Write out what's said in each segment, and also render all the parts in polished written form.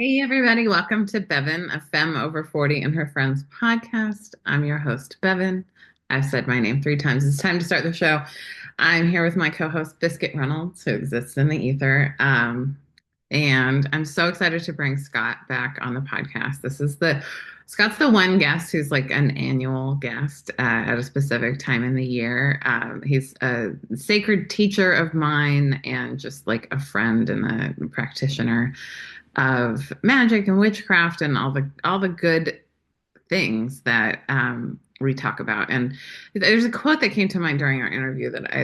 Hey everybody, welcome to Bevin, a femme over 40 and her friends podcast. I'm your host, Bevin. I've said my name 3 times. It's time to start the show. I'm here with my co-host, Biscuit Reynolds, who exists in the ether. And I'm so excited to bring Scott back on the podcast. Scott's the one guest who's like an annual guest at a specific time in the year. He's a sacred teacher of mine and just like a friend and a practitioner of magic and witchcraft and all the good things that we talk about. And there's a quote that came to mind during our interview that I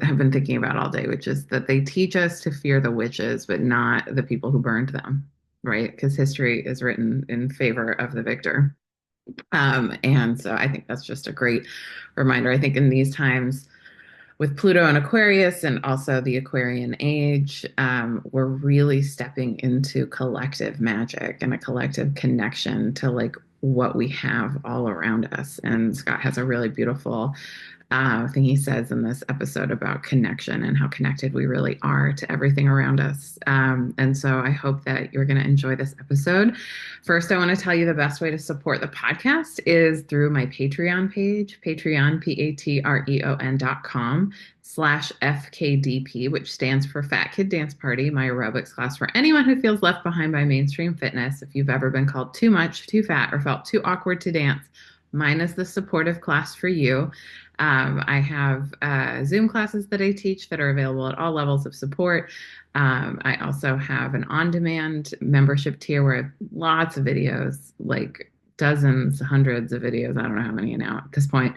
have been thinking about all day, which is that they teach us to fear the witches, but not the people who burned them, right? Because history is written in favor of the victor. And so I think that's just a great reminder. I think in these times, with Pluto and Aquarius and also the Aquarian age, we're really stepping into collective magic and a collective connection to like what we have all around us. And Scott has a really beautiful thing he says in this episode about connection and how connected we really are to everything around us. And so I hope that you're going to enjoy this episode. First, I want to tell you the best way to support the podcast is through my Patreon page, Patreon, patreon.com/FKDP, which stands for Fat Kid Dance Party, my aerobics class for anyone who feels left behind by mainstream fitness. If you've ever been called too much, too fat, or felt too awkward to dance, mine is the supportive class for you. I have Zoom classes that I teach that are available at all levels of support. I also have an on-demand membership tier where I have lots of videos, like dozens, hundreds of videos. I don't know how many now at this point.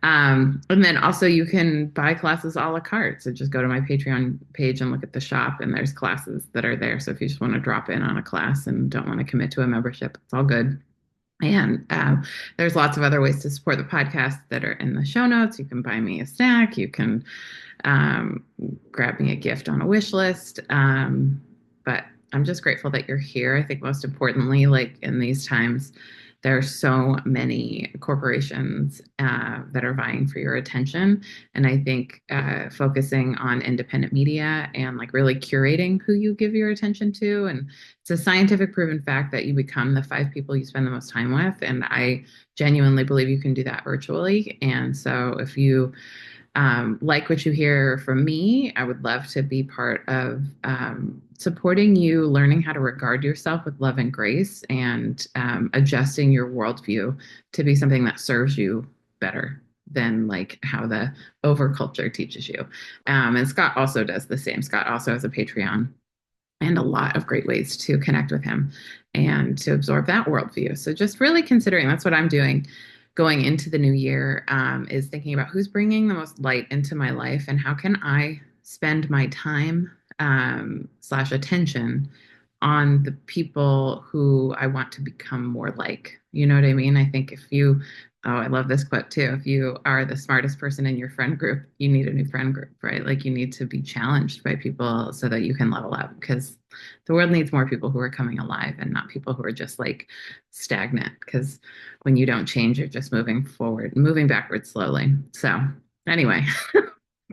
And then also you can buy classes a la carte. So just go to my Patreon page and look at the shop, and there's classes that are there. So if you just want to drop in on a class and don't want to commit to a membership, it's all good. And there's lots of other ways to support the podcast that are in the show notes. You can buy me a snack. You can um, grab me a gift on a wish list. But I'm just grateful that you're here. I think most importantly, like in these times, there are so many corporations that are vying for your attention. And I think focusing on independent media and like really curating who you give your attention to. And it's a scientific proven fact that you become the 5 people you spend the most time with. And I genuinely believe you can do that virtually. And so if you like what you hear from me, I would love to be part of supporting you, learning how to regard yourself with love and grace, and adjusting your worldview to be something that serves you better than like how the overculture teaches you. And Scott also does the same. Scott also has a Patreon and a lot of great ways to connect with him and to absorb that worldview. So just really considering that's what I'm doing going into the new year, is thinking about who's bringing the most light into my life and how can I spend my time slash attention on the people who I want to become more like. You know what I mean? I think I love this quote too. If you are the smartest person in your friend group, you need a new friend group, right? Like you need to be challenged by people so that you can level up because the world needs more people who are coming alive and not people who are just like stagnant. Because when you don't change, you're just moving forward, moving backwards slowly. So, anyway,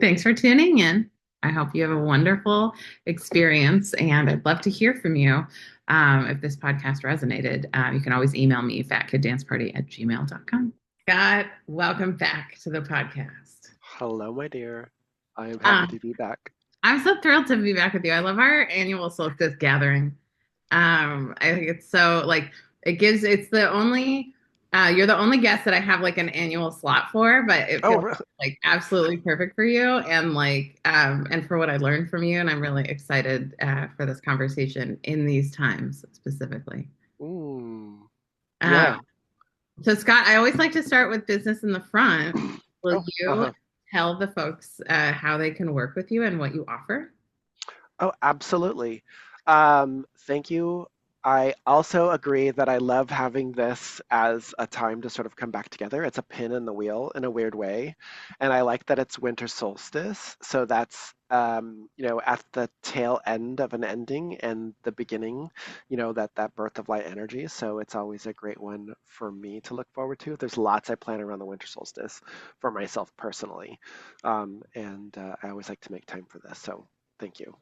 thanks for tuning in. I hope you have a wonderful experience, and I'd love to hear from you. If this podcast resonated, you can always email me, fatkiddanceparty@gmail.com. Scott, welcome back to the podcast. Hello, my dear. I am happy Uh, to be back. I'm so thrilled to be back with you. I love our annual solstice gathering. I think it's so like it's the only you're the only guest that I have like an annual slot for, but it Oh, feels really? like absolutely perfect for you and like and for what I learned from you. And I'm really excited for this conversation in these times specifically. Mm, Uh, yeah. so Scott, I always like to start with business in the front. Will Oh, you uh-huh. tell the folks how they can work with you and what you offer? Oh, absolutely. Thank you. I also agree that I love having this as a time to sort of come back together. It's a pin in the wheel in a weird way. And I like that it's winter solstice. So that's, at the tail end of an ending and the beginning, that birth of light energy. So it's always a great one for me to look forward to. There's lots I plan around the winter solstice for myself personally. And I always like to make time for this. So thank you.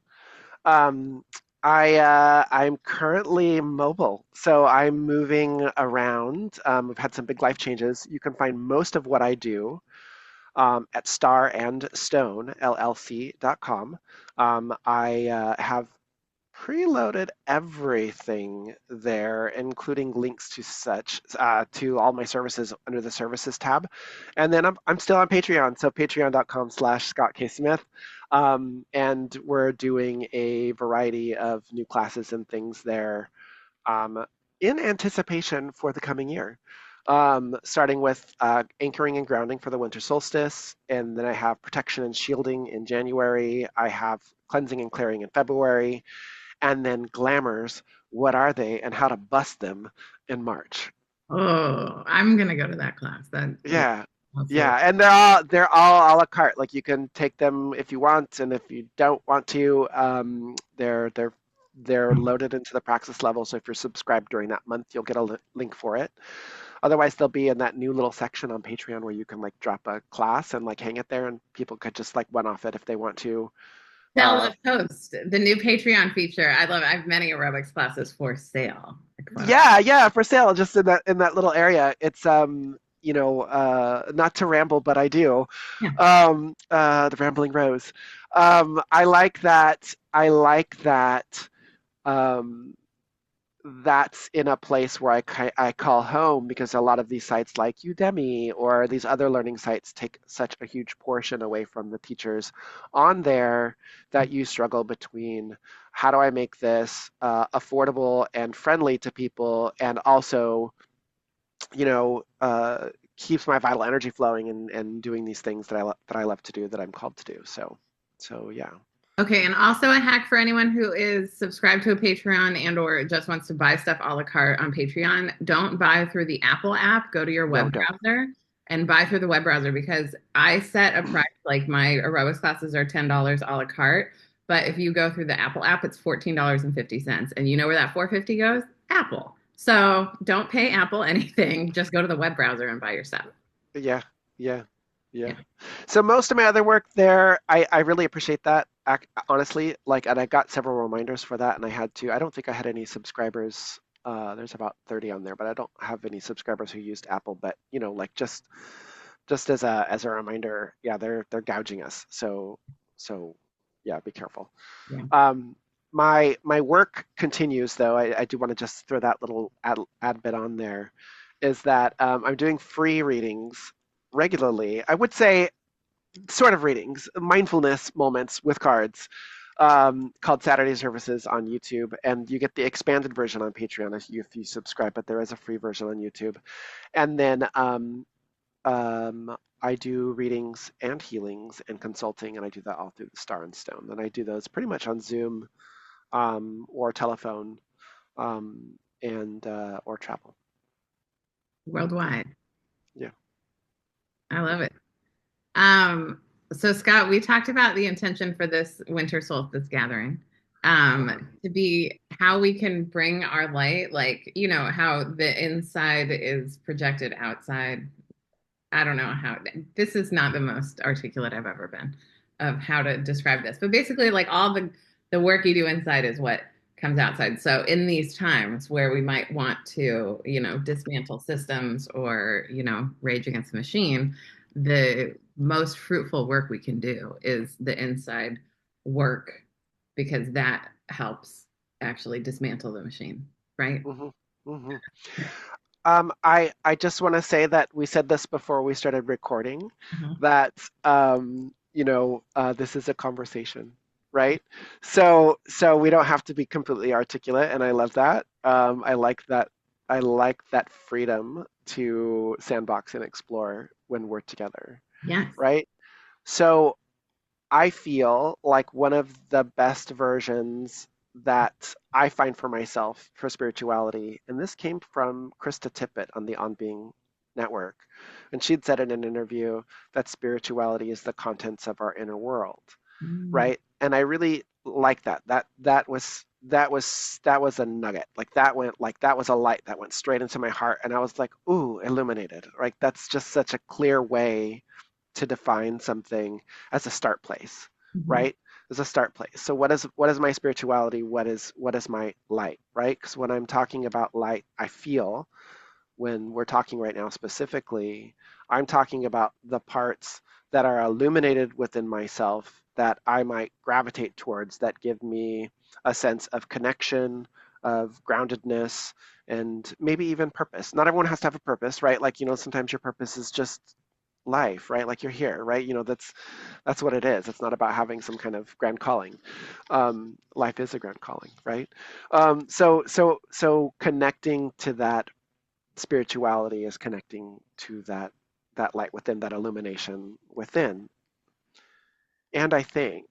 Um, I'm currently mobile, so I'm moving around. I've had some big life changes. You can find most of what I do at starandstone.llc.com. I have preloaded everything there, including links to such to all my services under the services tab. And then I'm still on Patreon, so patreon.com/Scott K. Smith. And we're doing a variety of new classes and things there um, in anticipation for the coming year. Starting with anchoring and grounding for the winter solstice, and then I have protection and shielding in January. I have cleansing and clearing in February, and then glamours, what are they and how to bust them in March. Oh, I'm gonna go to that class. That yeah, Yeah. absolutely. Yeah, and they're all a la carte. Like you can take them if you want, and if you don't want to, they're loaded into the praxis level. So if you're subscribed during that month, you'll get a link for it. Otherwise, they'll be in that new little section on Patreon where you can like drop a class and like hang it there, and people could just like one off it if they want to. Sell Uh, a post, the new Patreon feature. I love it. I have many aerobics classes for sale. Yeah, yeah, for sale, just in that little area. It's not to ramble, but I do. Yeah. The Rambling Rose. I like that. I like that. Um, that's in a place where I call home because a lot of these sites like Udemy or these other learning sites take such a huge portion away from the teachers on there that you struggle between how do I make this affordable and friendly to people and also, you know, keeps my vital energy flowing and doing these things that I love to do that I'm called to do. So yeah. Okay, and also a hack for anyone who is subscribed to a Patreon and or just wants to buy stuff a la carte on Patreon, don't buy through the Apple app. Go to your No, web don't. browser and buy through the web browser because I set a price, like my aerobics classes are $10 a la carte, but if you go through the Apple app, it's $14.50. And you know where that 450 goes? Apple. So don't pay Apple anything. Just go to the web browser and buy your stuff. Yeah, yeah, Yeah. yeah. So most of my other work there, I really appreciate that. Honestly, like, and I got several reminders for that, and I don't think I had any subscribers. There's about 30 on there, but I don't have any subscribers who used Apple. But like just as a reminder, yeah, they're gouging us. So yeah, be careful. Yeah. Um, my work continues though. I do want to just throw that little ad bit on there, is that I'm doing free readings regularly. I would say sort of readings, mindfulness moments with cards, called Saturday Services on YouTube, and you get the expanded version on Patreon if you subscribe. But there is a free version on YouTube, and then I do readings and healings and consulting, and I do that all through the Star and Stone. And I do those pretty much on Zoom or telephone and or travel. Worldwide. Yeah. I love it. Um, so Scott, we talked about the intention for this winter solstice gathering, Uh-huh. to be how we can bring our light, like, how the inside is projected outside. I don't know how, this is not the most articulate I've ever been of how to describe this, but basically like all the work you do inside is what comes outside. So in these times where we might want to, dismantle systems or, rage against the machine, the most fruitful work we can do is the inside work because that helps actually dismantle the machine, right? hmm hmm I just want to say that we said this before we started recording, Mhm. that this is a conversation, right? So we don't have to be completely articulate, and I love that. I like that. I like that freedom to sandbox and explore when we're together, Yes. right? So I feel like one of the best versions that I find for myself for spirituality, and this came from Krista Tippett on the On Being Network, and she'd said in an interview that spirituality is the contents of our inner world, Mm. right? And I really like that. That was a nugget. That was a light that went straight into my heart, and I was like, ooh, illuminated. Right? That's just such a clear way to define something as a start place, Mhm. right? is a start place. So what is my spirituality? What is my light, right? Because when I'm talking about light, I feel when we're talking right now specifically, I'm talking about the parts that are illuminated within myself that I might gravitate towards that give me a sense of connection, of groundedness, and maybe even purpose. Not everyone has to have a purpose, right? Like, sometimes your purpose is just life, right? Like you're here, right? That's what it is. It's not about having some kind of grand calling. Life is a grand calling, right? So connecting to that spirituality is connecting to that light within, that illumination within. And I think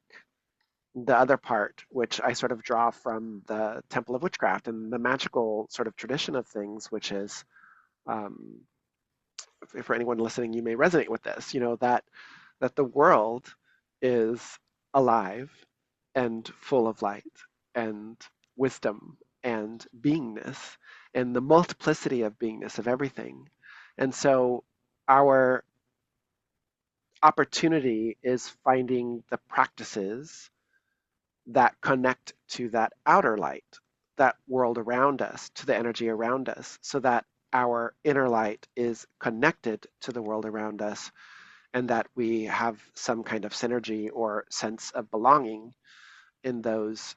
the other part, which I sort of draw from the Temple of Witchcraft and the magical sort of tradition of things, which is, um, for anyone listening, you may resonate with this, that the world is alive and full of light and wisdom and beingness and the multiplicity of beingness of everything. And so our opportunity is finding the practices that connect to that outer light, that world around us, to the energy around us, so that our inner light is connected to the world around us and that we have some kind of synergy or sense of belonging in those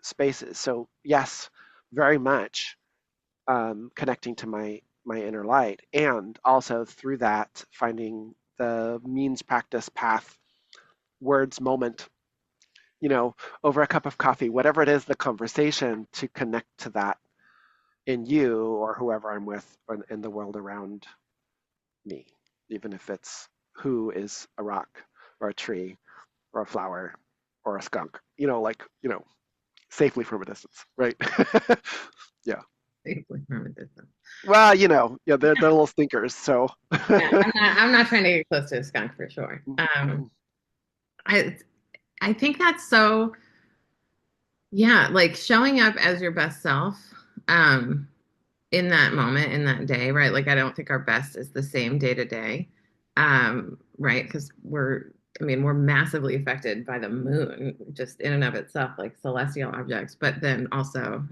spaces. So yes, very much connecting to my inner light, and also through that finding the means, practice, path, words, moment, over a cup of coffee, whatever it is, the conversation to connect to that in you or whoever I'm with or in the world around me, even if it's who is a rock or a tree or a flower or a skunk, like, safely from a distance, right? Yeah. Safely from a distance. Well, yeah, they're little stinkers, so. Yeah, I'm not trying to get close to a skunk for sure. I I think that's so, yeah, like showing up as your best self, um, in that moment, in that day, right? Like I don't think our best is the same day to day. Right? Because I mean, we're massively affected by the moon just in and of itself, like celestial objects, but then also,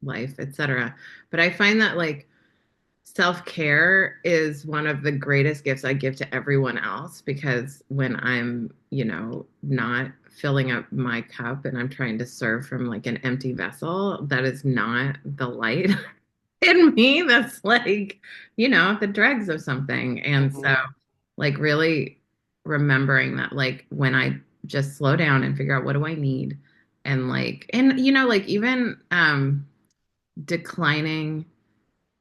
life, etc. But I find that like self-care is one of the greatest gifts I give to everyone else because when I'm, not filling up my cup and I'm trying to serve from like an empty vessel, that is not the light in me. That's like, the dregs of something. And Mhm. so, like, really remembering that, like, when I just slow down and figure out what do I need, and like, like even declining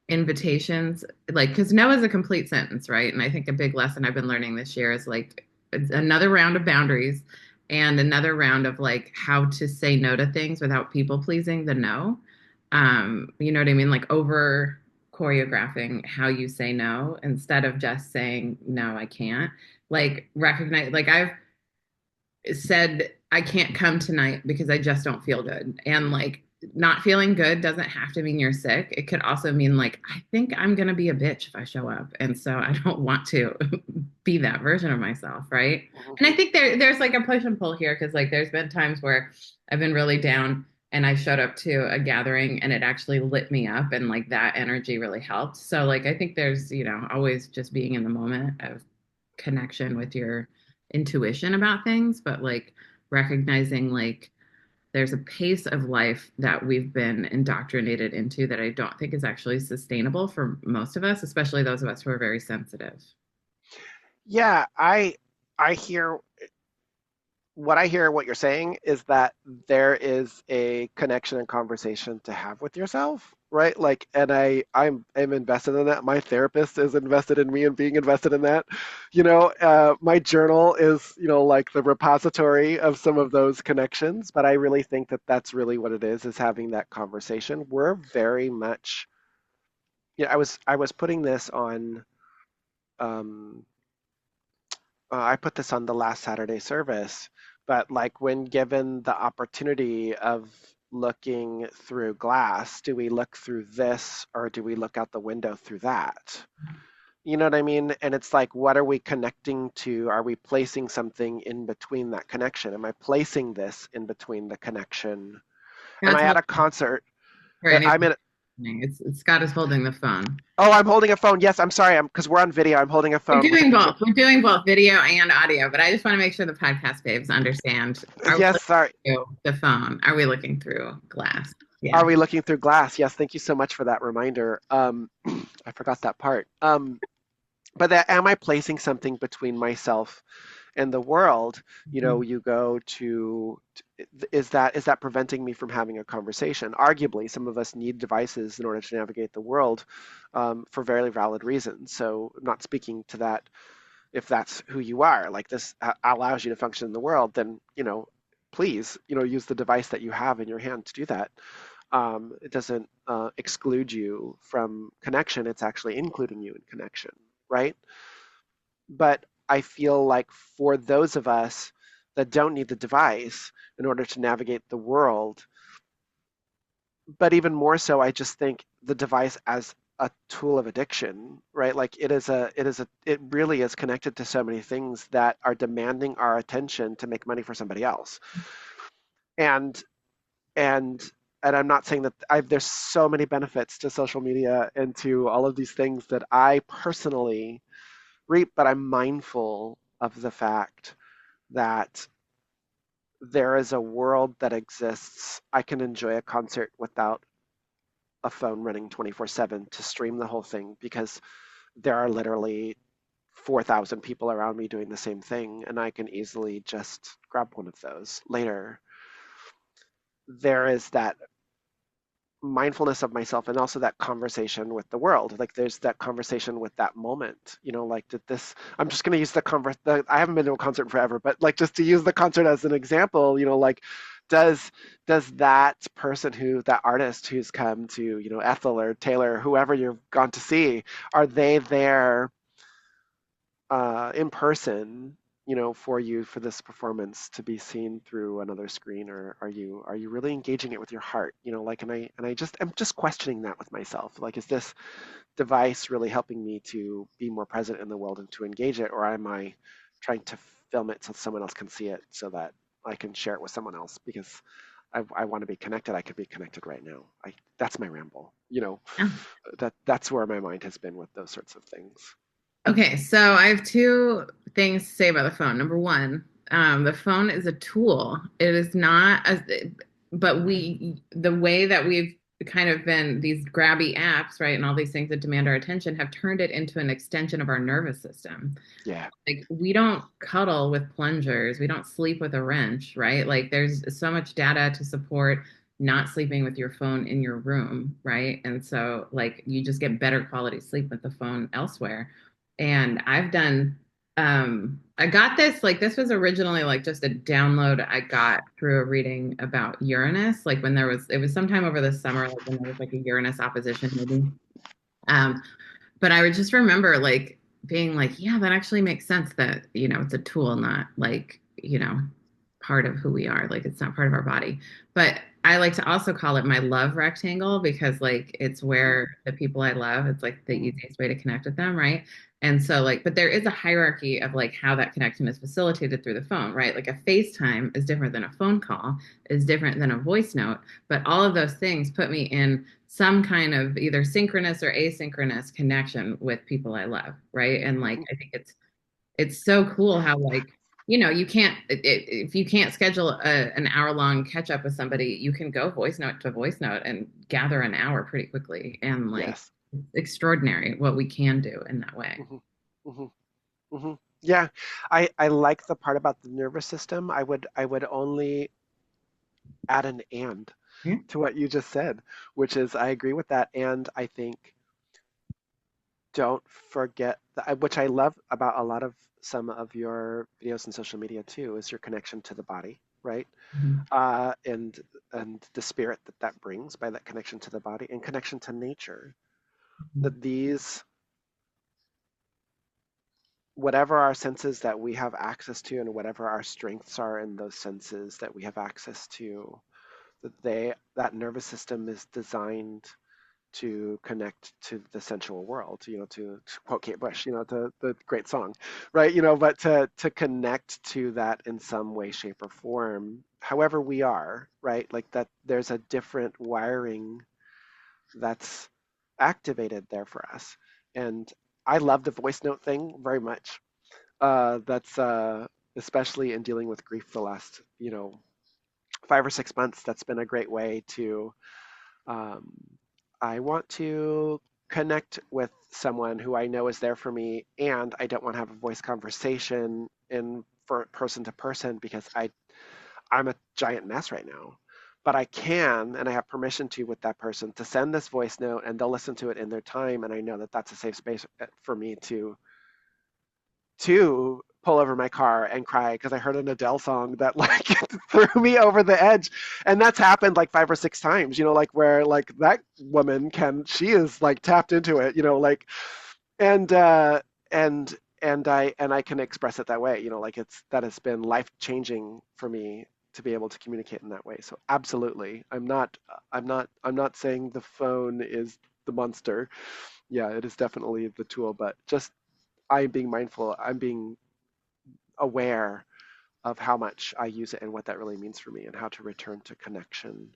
invitations, like, because no is a complete sentence, right? And I think a big lesson I've been learning this year is like it's another round of boundaries and another round of like how to say no to things without people pleasing the no. You know what I mean? Like over choreographing how you say no instead of just saying no, I can't. Like recognize, like I've said I can't come tonight because I just don't feel good. And like not feeling good doesn't have to mean you're sick. It could also mean like I think I'm going to be a bitch if I show up. And so I don't want to be that version of myself, right? Mhm. And I think there's like a push and pull here cuz like there's been times where I've been really down and I showed up to a gathering and it actually lit me up and like that energy really helped. So like I think there's, always just being in the moment of connection with your intuition about things, but like recognizing like there's a pace of life that we've been indoctrinated into that I don't think is actually sustainable for most of us, especially those of us who are very sensitive. Yeah, I hear what you're saying is that there is a connection and conversation to have with yourself, right? Like, and I'm invested in that. My therapist is invested in me and being invested in that. My journal is, like the repository of some of those connections. But I really think that that's really what it is having that conversation. We're very much, I was putting this on. Um, I put this on the last Saturday service, but like when given the opportunity of looking through glass, do we look through this or do we look out the window through that? You know what I mean? And it's like, what are we connecting to? Are we placing something in between that connection? Am I placing this in between the connection? Am Scott's I at holding a concert? for anyone I'm in. listening. Scott is holding the phone. Oh, I'm holding a phone. Yes, I'm sorry. I'm because we're on video. I'm holding a We're phone with a doing control. both. We're doing both video and audio, but I just want to make sure the podcast babes understand. Are we Yes, looking sorry. through the phone? Are we looking through glass? Are Yeah. we looking through glass? Yes, thank you so much for that reminder. I forgot that part. But that, am I placing something between myself and the world? You know, Mhm. you go to, is that preventing me from having a conversation? Arguably, some of us need devices in order to navigate the world for very valid reasons. So I'm not speaking to that. If that's who you are, like this allows you to function in the world, then, please, use the device that you have in your hand to do that. It doesn't exclude you from connection. It's actually including you in connection, right? But I feel like for those of us that don't need the device in order to navigate the world, but even more so, I just think the device as a tool of addiction, right? Like it really is connected to so many things that are demanding our attention to make money for somebody else. And and and I'm not saying that there's so many benefits to social media and to all of these things that I personally reap, but I'm mindful of the fact that there is a world that exists. I can enjoy a concert without a phone running 24/7 to stream the whole thing because there are literally 4,000 people around me doing the same thing, and I can easily just grab one of those later. There is that mindfulness of myself and also that conversation with the world. Like there's that conversation with that moment, like did this, I'm just going to use I haven't been to a concert in forever, but like just to use the concert as an example, like does does that person that artist who's come to, Ethel or Taylor, whoever you've gone to see, are they there in person, for you for this performance to be seen through another screen, or are you really engaging it with your heart? Like, I'm just questioning that with myself. Like, is this device really helping me to be more present in the world and to engage it, or am I trying to film it so someone else can see it so that I can share it with someone else because I want to be connected. I could be connected right now. That's my ramble. Yeah. That's where my mind has been with those sorts of things. Okay, so I have two things to say about the phone. Number one, the phone is a tool. It is not but the way that we've kind of been these grabby apps, right, and all these things that demand our attention have turned it into an extension of our nervous system. Yeah. Like we don't cuddle with plungers, we don't sleep with a wrench, right? Like there's so much data to support not sleeping with your phone in your room, right? And so like you just get better quality sleep with the phone elsewhere. And I've done I got this like this was originally like just a download I got through a reading about Uranus, like when it was sometime over the summer, like when there was like a Uranus opposition maybe. Um, but I would just remember like being like, yeah, that actually makes sense that, it's a tool, not like, part of who we are. Like it's not part of our body. But I like to also call it my love rectangle because like it's Mm, where the people I love, it's like the mm, easiest way to connect with them, right? And so like, but there is a hierarchy of like how that connection is facilitated through the phone, right? Like a FaceTime is different than a phone call, is different than a voice note, but all of those things put me in some kind of either synchronous or asynchronous connection with people I love, right? And like mm. I think it's so cool how like you can't if you can't schedule an hour long catch up with somebody, you can go voice note to voice note and gather an hour pretty quickly, and like Yes. it's extraordinary what we can do in that way. Hmm. Hmm. Hmm. Yeah. I like the part about the nervous system. I would only add an and Yeah. to what you just said, which is I agree with that. And I think don't forget that, which I love about a lot of some of your videos and social media too, is your connection to the body, right? Mhm. And the spirit that brings by that connection to the body and connection to nature. That these, whatever our senses that we have access to, and whatever our strengths are in those senses that we have access to, that nervous system is designed to connect to the sensual world, to quote Kate Bush, the great song, right? But to connect to that in some way, shape, or form, however we are, right? Like that, there's a different wiring that's activated there for us. And I love the voice note thing very much. That's especially in dealing with grief the last, 5 or 6 months. That's been a great way to um, I want to connect with someone who I know is there for me, and I don't want to have a voice conversation in for person to person because I'm a giant mess right now. But I can, and I have permission to with that person to send this voice note, and they'll listen to it in their time, and I know that that's a safe space for me to pull over my car and cry because I heard an Adele song that like threw me over the edge. And that's happened like 5 or 6 times, like where like that woman she is like tapped into it, like and and I can express it that way, like that has been life changing for me to be able to communicate in that way. So absolutely. I'm not saying the phone is the monster. Yeah, it is definitely the tool, but just I'm being mindful, I'm being aware of how much I use it and what that really means for me and how to return to connection,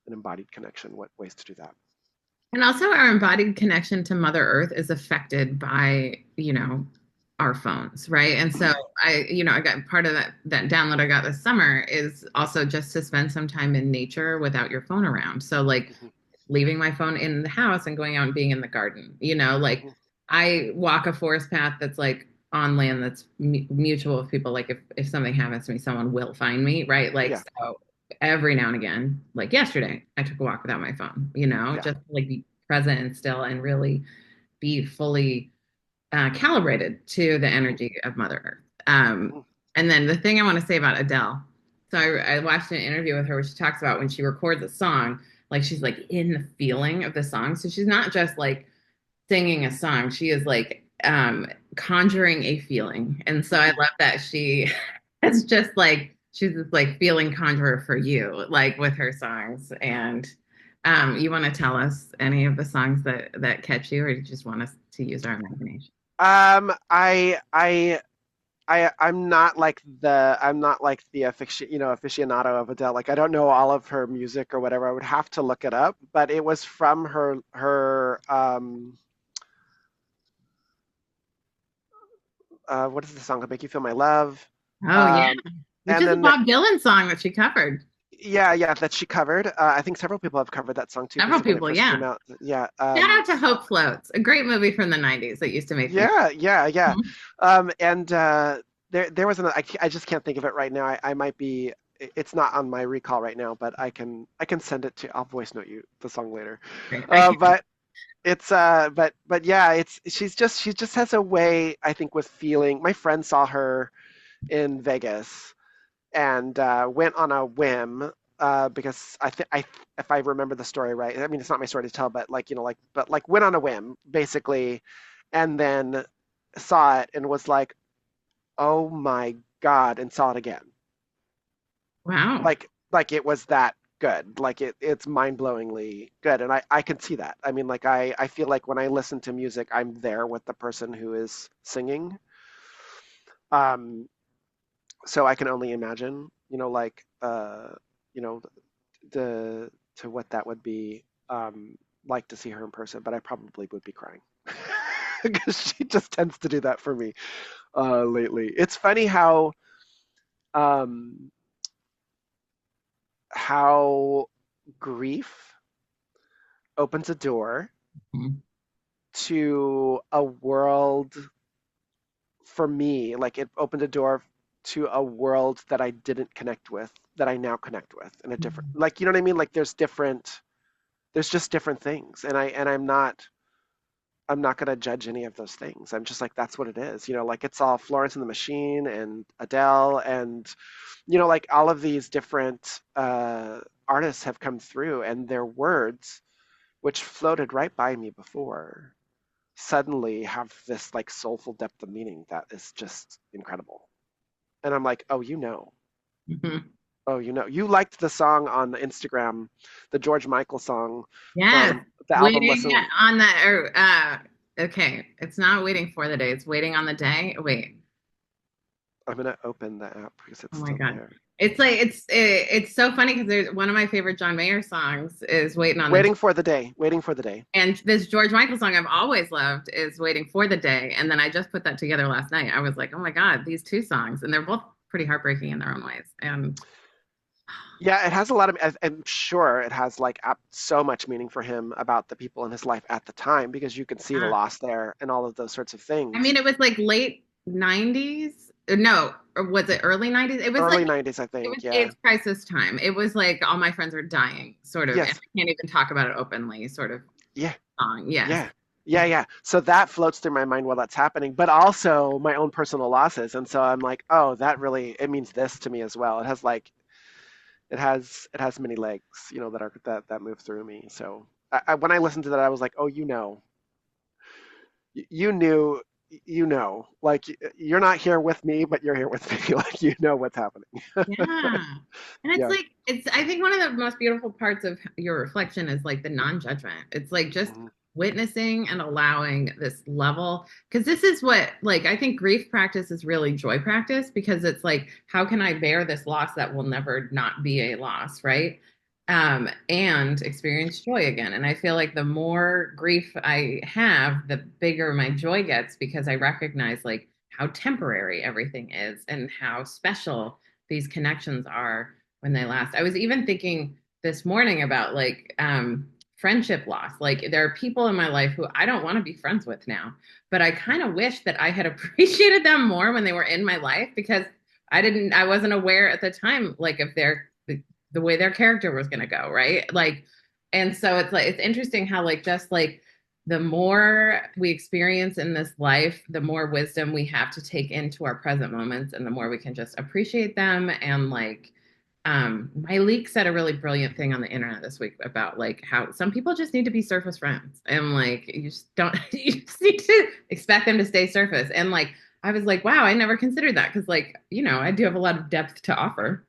an embodied connection, what ways to do that. And also, our embodied connection to Mother Earth is affected by, our phones, right? And so Mhm, I got part of that download I got this summer is also just to spend some time in nature without your phone around. So like mhm, leaving my phone in the house and going out and being in the garden. Like mhm, I walk a forest path that's like on land that's mutual with people. Like if something happens to me, someone will find me, right? Like yeah, so every now and again, like yesterday, I took a walk without my phone, yeah, just to, like be present and still and really be fully calibrated to the mhm, energy of Mother Earth. mhm, And then the thing I want to say about Adele. So I watched an interview with her where she talks about when she records a song, like she's like in the feeling of the song. So she's not just like singing a song; she is like conjuring a feeling. And so I mhm. love that she it's just like she's this like feeling conjurer for you, like with her songs. And you want to tell us any of the songs that catch you, or you just want us to use our imagination? Um, I, I, I'm not like the aficionado of Adele. Like I don't know all of her music or whatever. I would have to look it up, but it was from her what is the song that make you feel my love? Oh yeah, Um, which and is a then the, Bob Dylan song that she covered. Yeah, yeah, that she covered. I think several people have covered that song too, Several because when it people, first came yeah. out, yeah, Shout out to Hope Floats, a great movie from the '90s that used to make me. yeah, yeah, yeah. Mhm. And there was I just can't think of it right now. I might be. It's not on my recall right now, but I can send it to. I'll voice note you the song later. Great. I can't. But it's but yeah, she just has a way, I think, with feeling. My friend saw her in Vegas and went on a whim because if I remember the story right, I mean it's not my story to tell, but like went on a whim basically, and then saw it and was like, oh my God, and saw it again. Wow. Like it was that good. Like it's mind-blowingly good, and I can see that. I mean, like I feel like when I listen to music, I'm there with the person who is singing. Um, so I can only imagine, you know, the to what that would be like to see her in person, but I probably would be crying because she just tends to do that for me lately. It's funny um, how grief opens a door Mhm. to a world for me. Like it opened a door to a world that I didn't connect with, that I now connect with in a different, like, you know what I mean? Like there's just different things, and I'm not going to judge any of those things. I'm just like, that's what it is. Like it's all Florence and the Machine and Adele and, like all of these different artists have come through, and their words, which floated right by me before, suddenly have this like soulful depth of meaning that is just incredible. And I'm like, oh, Mhm. oh, you liked the song on Instagram, the George Michael song Yes. from The album Waiting Listen. on the, okay, it's not waiting for the day, it's waiting on the day. Wait, I'm gonna open the app because oh it's my still God. there. It's so funny because there's one of my favorite John Mayer songs is Waiting on the Day. Waiting for the day. Waiting for the day. And this George Michael song I've always loved is Waiting for the Day. And then I just put that together last night. I was like, oh my God, these two songs. And they're both pretty heartbreaking in their own ways. And Yeah, it has a lot of. I'm sure it has like so much meaning for him about the people in his life at the time because you can see the yeah. loss there and all of those sorts of I things. mean, it was like late 90s. No, or was it early 90s? It was like Early 90s, I it was think. Yeah. AIDS crisis time. It was like all my friends are dying, sort of, and Yes. I can't even talk about it openly, sort of Yeah. song. Yes. Yeah. Yeah, yeah. So that floats through my mind while that's happening, but also my own personal losses. And so I'm like, oh, that really it means this to me as well. It has like it has many legs, that move through me. So when I listened to that, I was like, oh, you knew, like you're not here with me, but you're here with me. Like what's happening. Yeah. And it's Yeah. like I think one of the most beautiful parts of your reflection is like the non-judgment. It's like just Mhm. witnessing and allowing this level because this is what like I think grief practice is really joy practice because it's like how can I bear this loss that will never not be a loss, right? And experience joy again. And I feel like the more grief I have, the bigger my joy gets because I recognize like how temporary everything is and how special these connections are when they last. I was even thinking this morning about like friendship loss. Like there are people in my life who I don't want to be friends with now, but I kind of wish that I had appreciated them more when they were in my life because I wasn't aware at the time like if the way their character was going to go, right? Like and so it's like it's interesting how like just like the more we experience in this life, the more wisdom we have to take into our present moments and the more we can just appreciate them. And like, my leak said a really brilliant thing on the internet this week about like how some people just need to be surface friends and like you just don't, you just need to expect them to stay surface. And like, I was like, wow, I never considered that because like, I do have a lot of depth to offer.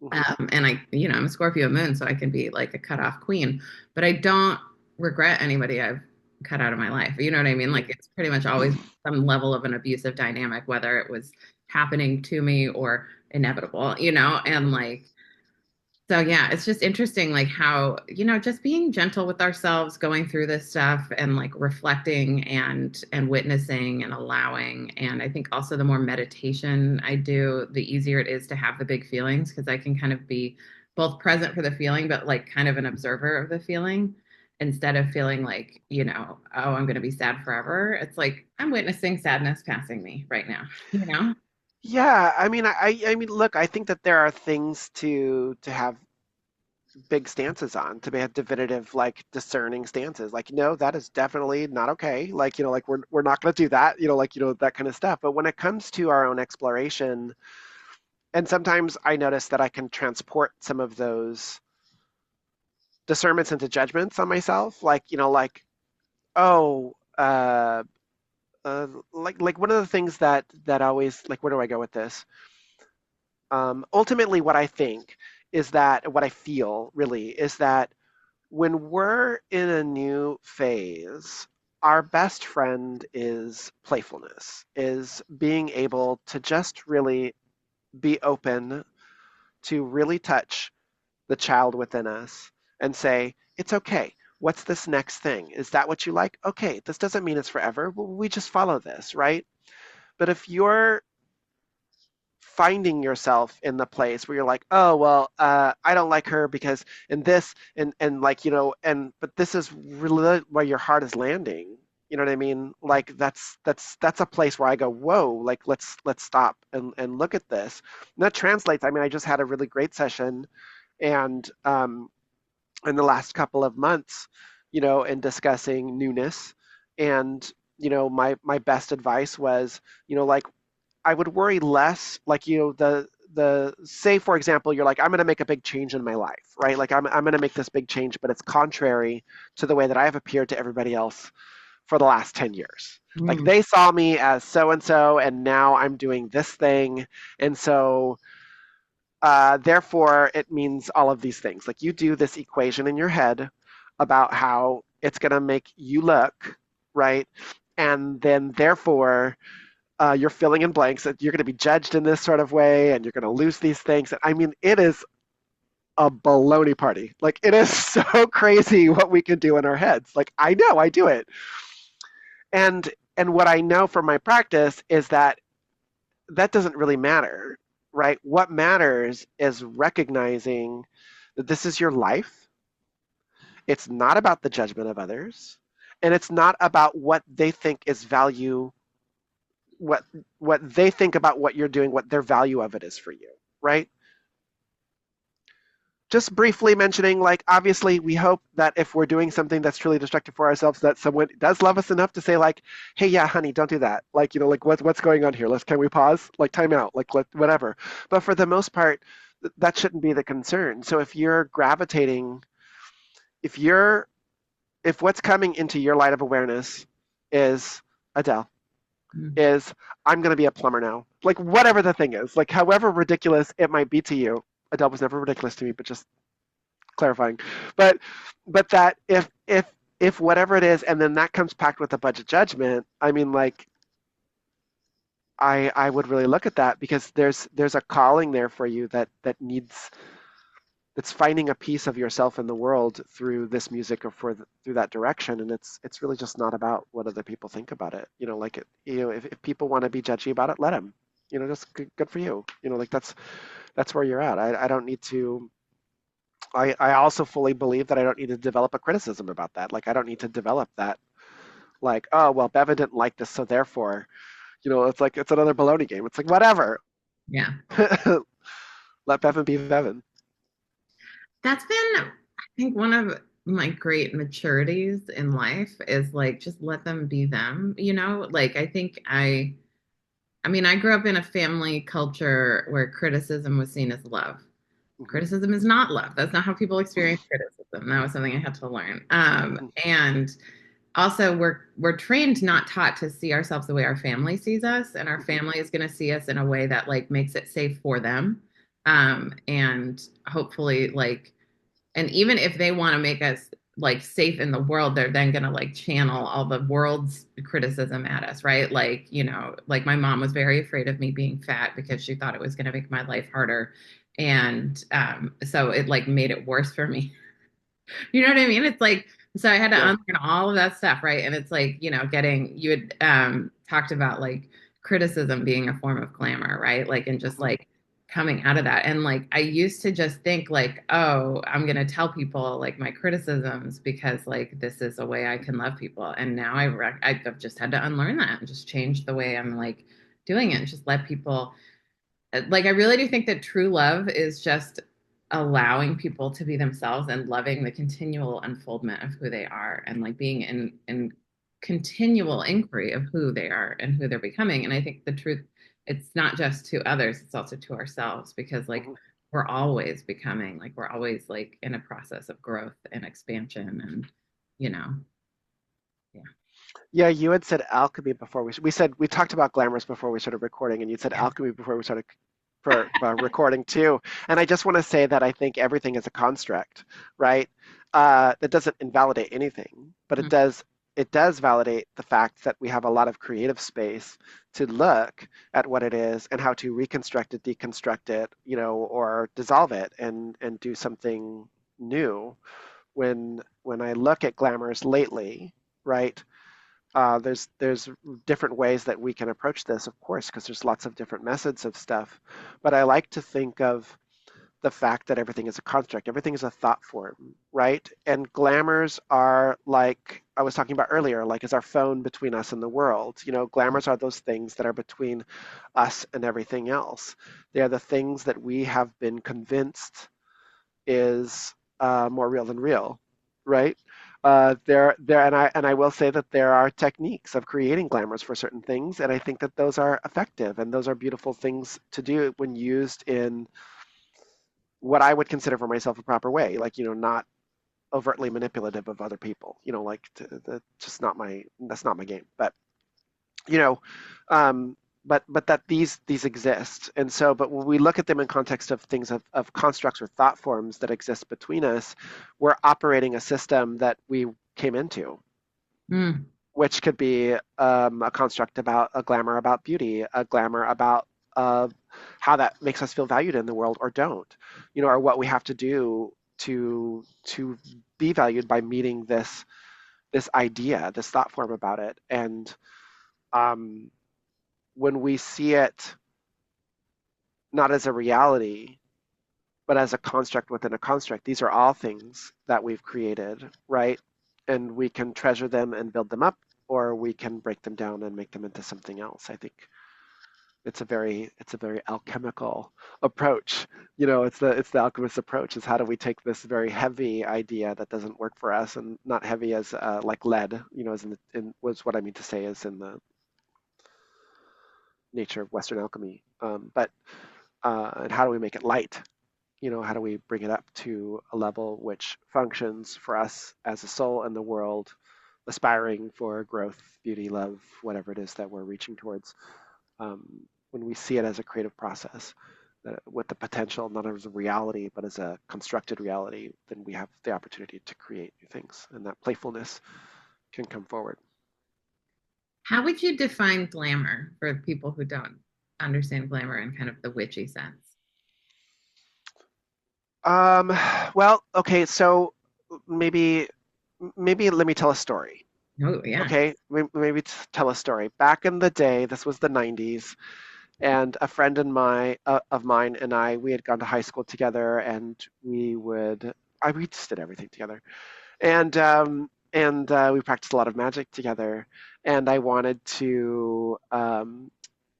Mhm. And I'm a Scorpio moon, so I can be like a cutoff queen, but I don't regret anybody I've cut out of my life. You know what I mean? Like Mhm. it's pretty much always some level of an abusive dynamic, whether it was happening to me or inevitable, and like so yeah, it's just interesting like how, just being gentle with ourselves going through this stuff and like reflecting and witnessing and allowing. And I think also the more meditation I do, the easier it is to have the big feelings because I can kind of be both present for the feeling but like kind of an observer of the feeling instead of feeling like, oh, I'm going to be sad forever. It's like I'm witnessing sadness passing me right now, you know? Yeah, I mean, I mean, look, I think that there are things to have big stances on, to have definitive, like discerning stances. Like, no, that is definitely not okay. Like, like we're not going to do that. Like, that kind of stuff. But when it comes to our own exploration, and sometimes I notice that I can transport some of those discernments into judgments on myself. Like, like, oh, like one of the things that always like, where do I go with this? Ultimately, what I think is that what I feel really is that when we're in a new phase, our best friend is playfulness, is being able to just really be open to really touch the child within us and say, it's okay. What's this next thing? Is that what you like? Okay, this doesn't mean it's forever. We just follow this, right? But if you're finding yourself in the place where you're like, oh well, I don't like her because and this and like and but this is really where your heart is landing. You know what I mean? Like that's a place where I go, whoa, like let's stop and look at this. And that translates. I mean, I just had a really great session, and in the last couple of months, in discussing newness, and my best advice was, like I would worry less, like the say for example, you're like, I'm going to make a big change in my life, right? Like I'm going to make this big change, but it's contrary to the way that I have appeared to everybody else for the last 10 years. Like Mm. they saw me as so and so, and now I'm doing this thing, and so therefore it means all of these things. Like you do this equation in your head about how it's going to make you look, right? And then therefore, you're filling in blanks that you're going to be judged in this sort of way and you're going to lose these things. I mean, it is a baloney party. Like, it is so crazy what we can do in our heads. Like, I know I do it. And what I know from my practice is that that doesn't really matter, right? What matters is recognizing that this is your life. It's not about the judgment of others, and it's not about what they think is value, what they think about what you're doing, what their value of it is for you, right? Just briefly mentioning, like, obviously we hope that if we're doing something that's truly destructive for ourselves, that someone does love us enough to say, like, hey, yeah, honey, don't do that. Like, like, what's going on here? Can we pause? Like, time out, like, whatever. But for the most part, that shouldn't be the concern. So if you're gravitating, if you're if what's coming into your light of awareness is Adele, Mm. is I'm going to be a plumber now, like, whatever the thing is, like, however ridiculous it might be to you. Adele was never ridiculous to me, but just clarifying. But that if whatever it is, and then that comes packed with a budget judgment, I mean, like, I would really look at that, because there's a calling there for you needs that's finding a piece of yourself in the world through this music, or through that direction. And it's really just not about what other people think about it. Like, if people want to be judgy about it, let them. Just good for you. Like, that's where you're at. I don't need to. I also fully believe that I don't need to develop a criticism about that. Like, I don't need to develop that. Like, oh well, Bevan didn't like this, so therefore, it's like it's another baloney game. It's like, whatever. Yeah. Let Bevan be Bevan. That's been, I think, one of my great maturities in life is like just let them be them, Like I mean, I grew up in a family culture where criticism was seen as love. Hmm. Criticism is not love. That's not how people experience criticism. That was something I had to learn. And also we're trained, not taught, to see ourselves the way our family sees us, and our Hmm. family is going to see us in a way that like makes it safe for them. And hopefully, like, and even if they want to make us like safe in the world, they're then going to like channel all the world's criticism at us, right? Like, like my mom was very afraid of me being fat because she thought it was going to make my life harder. And so it like made it worse for me. You know what I mean? It's like, so I had to Yeah. unlearn all of that stuff, right? And it's like, you had talked about like criticism being a form of glamour, right? Like, and just Hmm. like coming out of that. And like, I used to just think like, oh, I'm going to tell people like my criticisms because like this is a way I can love people. And now I've just had to unlearn that and just change the way I'm like doing it and just let people, like, I really do think that true love is just allowing people to be themselves and loving the continual unfoldment of who they are, and like being in continual inquiry of who they are and who they're becoming. And I think the truth, it's not just to others, it's also to ourselves, because like Hmm. we're always becoming, like we're always like in a process of growth and expansion. And you know yeah. Yeah, you had said alchemy before we said we talked about glamours before we started recording, and you said Yeah. alchemy before we started for recording too. And I just want to say that I think everything is a construct, right? That doesn't invalidate anything, but Mhm. it does validate the fact that we have a lot of creative space to look at what it is and how to reconstruct it, deconstruct it, or dissolve it, and do something new. When I look at glamours lately, right? There's different ways that we can approach this, of course, because there's lots of different methods of stuff. But I like to think of the fact that everything is a construct, everything is a thought form, right? And glamours are, like I was talking about earlier, like, is our phone between us and the world. Glamours are those things that are between us and everything else. They are the things that we have been convinced is more real than real, right? And I will say that there are techniques of creating glamours for certain things, and I think that those are effective and those are beautiful things to do when used in what I would consider for myself a proper way, like, not overtly manipulative of other people, like, just not my that's not my game. But you know, um, but that these exist, and so, but when we look at them in context of things of constructs or thought forms that exist between us, we're operating a system that we came into, Mm. which could be a construct about a glamour about beauty, a glamour about uh, how that makes us feel valued in the world or don't, or what we have to do to be valued by meeting this idea, this thought form about it. And um, when we see it not as a reality, but as a construct within a construct, these are all things that we've created, right? And we can treasure them and build them up, or we can break them down and make them into something else. I think it's a very alchemical approach. It's the alchemist approach. Is how do we take this very heavy idea that doesn't work for us, and not heavy as like lead, as was what I mean to say is in the nature of Western alchemy. But and how do we make it light? How do we bring it up to a level which functions for us as a soul in the world, aspiring for growth, beauty, love, whatever it is that we're reaching towards, um, when we see it as a creative process, with the potential not as a reality, but as a constructed reality, then we have the opportunity to create new things, and that playfulness can come forward. How would you define glamour for people who don't understand glamour in kind of the witchy sense? Um, well, okay, so maybe maybe let me tell a story. Oh, yeah. Okay, maybe tell a story. Back in the day, this was the 90s, and a friend of mine and I, we had gone to high school together, and we just did everything together, and we practiced a lot of magic together. And I wanted to,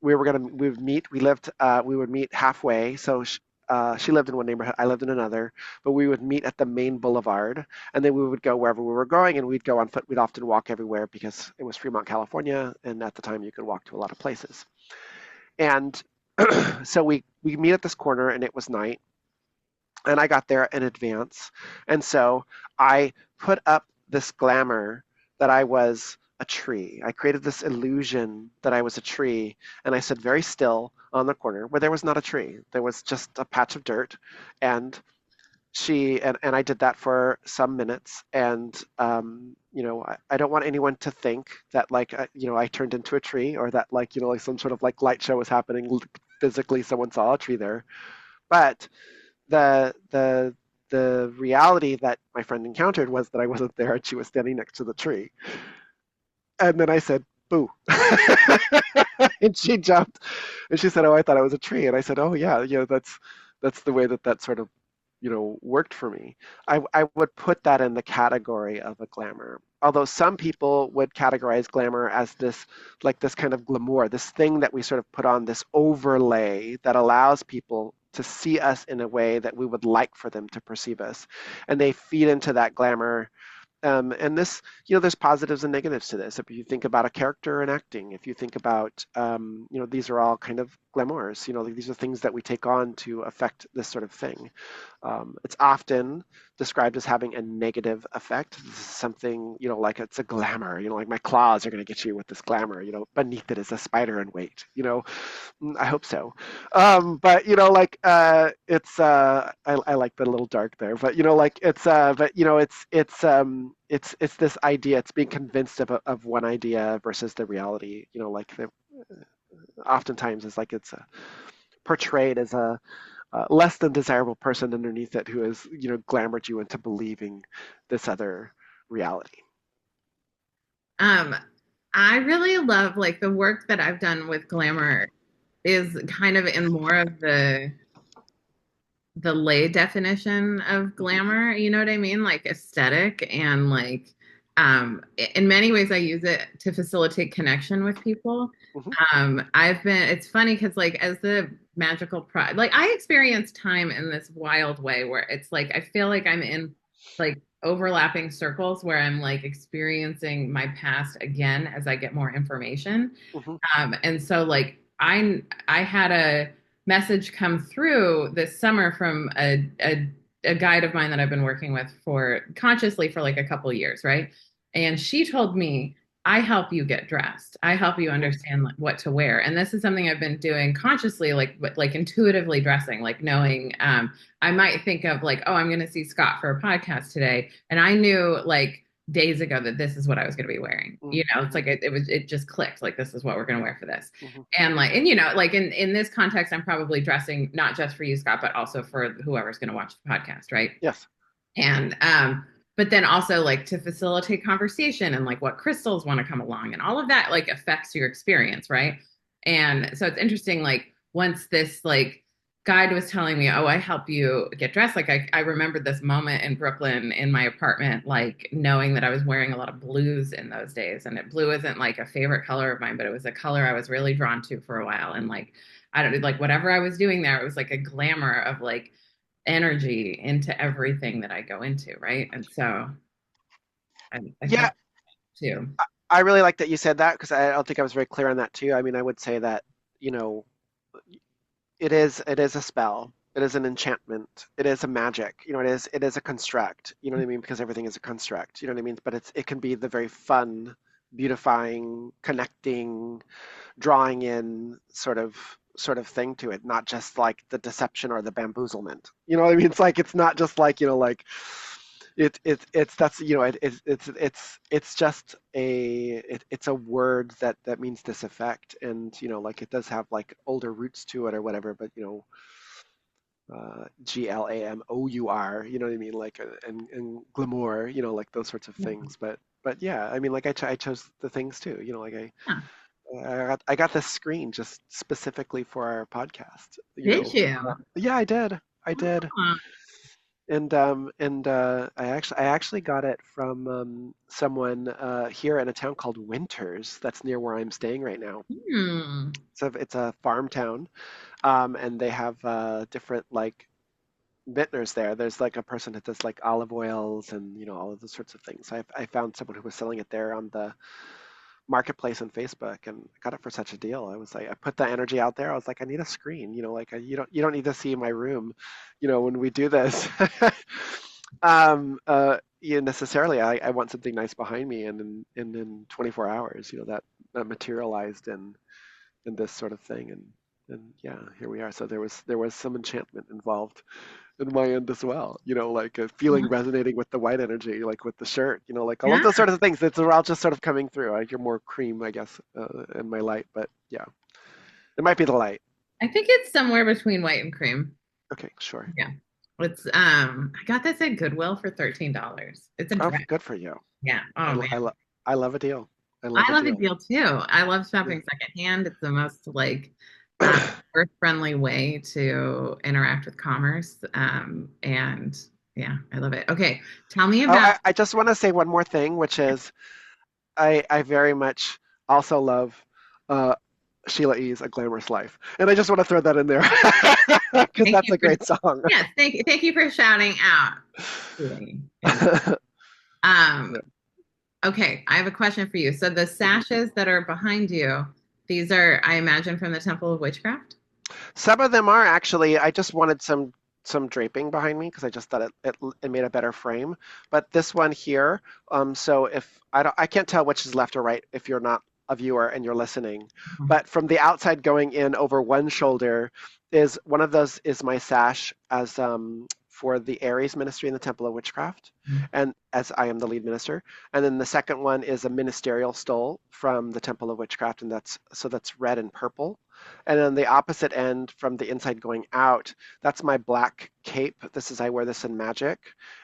we would meet. We would meet halfway. So she lived in one neighborhood, I lived in another, but we would meet at the main boulevard, and then we would go wherever we were going, and we'd go on foot. We'd often walk everywhere because it was Fremont, California, and at the time you could walk to a lot of places. And so we meet at this corner, and it was night, and I got there in advance. And so I put up this glamour that I was a tree. I created this illusion that I was a tree, and I stood very still on the corner where there was not a tree. There was just a patch of dirt, and and I did that for some minutes. And I don't want anyone to think that like I turned into a tree, or that like like some sort of like light show was happening. Physically, someone saw a tree there, but the reality that my friend encountered was that I wasn't there, and she was standing next to the tree. And then I said, "Boo!" And she jumped, and she said, "Oh, I thought I was a tree." And I said, "Oh yeah, that's the way that sort of worked for me." I would put that in the category of a glamour. Although some people would categorize glamour as this kind of glamour, this thing that we sort of put on, this overlay that allows people to see us in a way that we would like for them to perceive us. And they feed into that glamour. And this, there's positives and negatives to this. If you think about a character in acting, if you think about, these are all kind of glamours. These are things that we take on to affect this sort of thing. It's often described as having a negative effect. This is something, like it's a glamour. Like my claws are going to get you with this glamour. Beneath it is a spider in wait. I hope so. But like it's I like the little dark there, but like it's but it's this idea. It's being convinced of one idea versus the reality. Like oftentimes it's like it's portrayed as a less than desirable person underneath it who has glamored you into believing this other reality. Um, I really love like the work that I've done with glamour is kind of in more of the lay definition of Hmm. glamour, you know what I mean? Like aesthetic and like in many ways I use it to facilitate connection with people. Hmm. It's funny because like as the magical like I experience time in this wild way where it's like I feel like I'm in like overlapping circles where I'm like experiencing my past again as I get more information. Hmm. And so like I had a message come through this summer from a guide of mine that I've been working with for consciously for like a couple years, right? And she told me, I help you get dressed. I help you Hmm. understand like, what to wear. And this is something I've been doing consciously, like intuitively dressing, like knowing I might think of like, oh, I'm going to see Scott for a podcast today. And I knew like days ago that this is what I was going to be wearing. It's Mm-hmm. like it just clicked. Like this is what we're going to wear for this. Hmm. And like in this context, I'm probably dressing not just for you, Scott, but also for whoever's going to watch the podcast, right? Yes. And but then also like to facilitate conversation and like what crystals want to come along and all of that like affects your experience, right? And so it's interesting, like once this like guide was telling me, oh, I help you get dressed, like I remembered this moment in Brooklyn in my apartment, like knowing that I was wearing a lot of blues in those days, and blue isn't like a favorite color of mine, but it was a color I was really drawn to for a while. And like I don't like whatever I was doing there, it was like a glamour of like energy into everything that I go into, right? And so I Yeah, felt too. I really like that you said that because I don't think I was very clear on that too. I mean, I would say that, you know, it is a spell. It is an enchantment. It is a magic. It is a construct. You know what I mean? Because everything is a construct. You know what I mean? But it can be the very fun, beautifying, connecting, drawing in sort of thing to it, not just like the deception or the bamboozlement. You know what I mean? It's like it's not just like, it's that's it's just it's a word that means this effect, and like it does have like older roots to it or whatever, but Glamour, you know what I mean, like and glamour, like those sorts of things, but yeah, I mean, like I chose the things too, like Yeah. I got this screen just specifically for our podcast. Did you? Yeah, I did. Oh, And I actually got it from someone here in a town called Winters that's near where I'm staying right now. hmm. It's a farm town, and they have different like vintners there. There's like a person that does like olive oils and all of those sorts of things. I found someone who was selling it there on the marketplace on Facebook, and I got it for such a deal. I was like, I put the energy out there. I was like, I need a screen, like you don't need to see my room, when we do this. Necessarily, I want something nice behind me, and in 24 hours, that materialized in this sort of thing, and yeah, here we are. So there was some enchantment involved in my end as well. Like a feeling resonating with the white energy, like with the shirt, like all of Yeah. those sort of things. It's all just sort of coming through. I hear more cream, I guess, in my light, but yeah, it might be the light. I think it's somewhere between white and cream. Okay, sure. Yeah. It's I got this at Goodwill for $13. It's a Oh, dress. good for you. Yeah. I, Oh lo- I, man. lo- I love a deal. I love I a love a deal. deal too. I love Yeah. shopping secondhand. It's the most like uh, earth-friendly way to interact with commerce. And yeah, I love it. Okay, tell me Oh, about. I just want to say one more thing, which is I very much also love uh, Sheila E.'s A Glamorous Life. And I just want to throw that in there because Thank that's you a for. great song. Yes, thank you for shouting out. And um, okay, I have a question for you. So the sashes that are behind you, these are, I imagine, from the Temple of Witchcraft. Some of them are actually, I just wanted some draping behind me because I just thought it made a better frame. But this one here, so if I can't tell which is left or right if you're not a viewer and you're listening, but from the outside going in over one shoulder is one of those is my sash as for the Aries ministry in the Temple of Witchcraft, and as I am the lead minister. And then the second one is a ministerial stole from the Temple of Witchcraft, and that's red and purple. And then the opposite end from the inside going out, that's my black cape. I wear this in magic.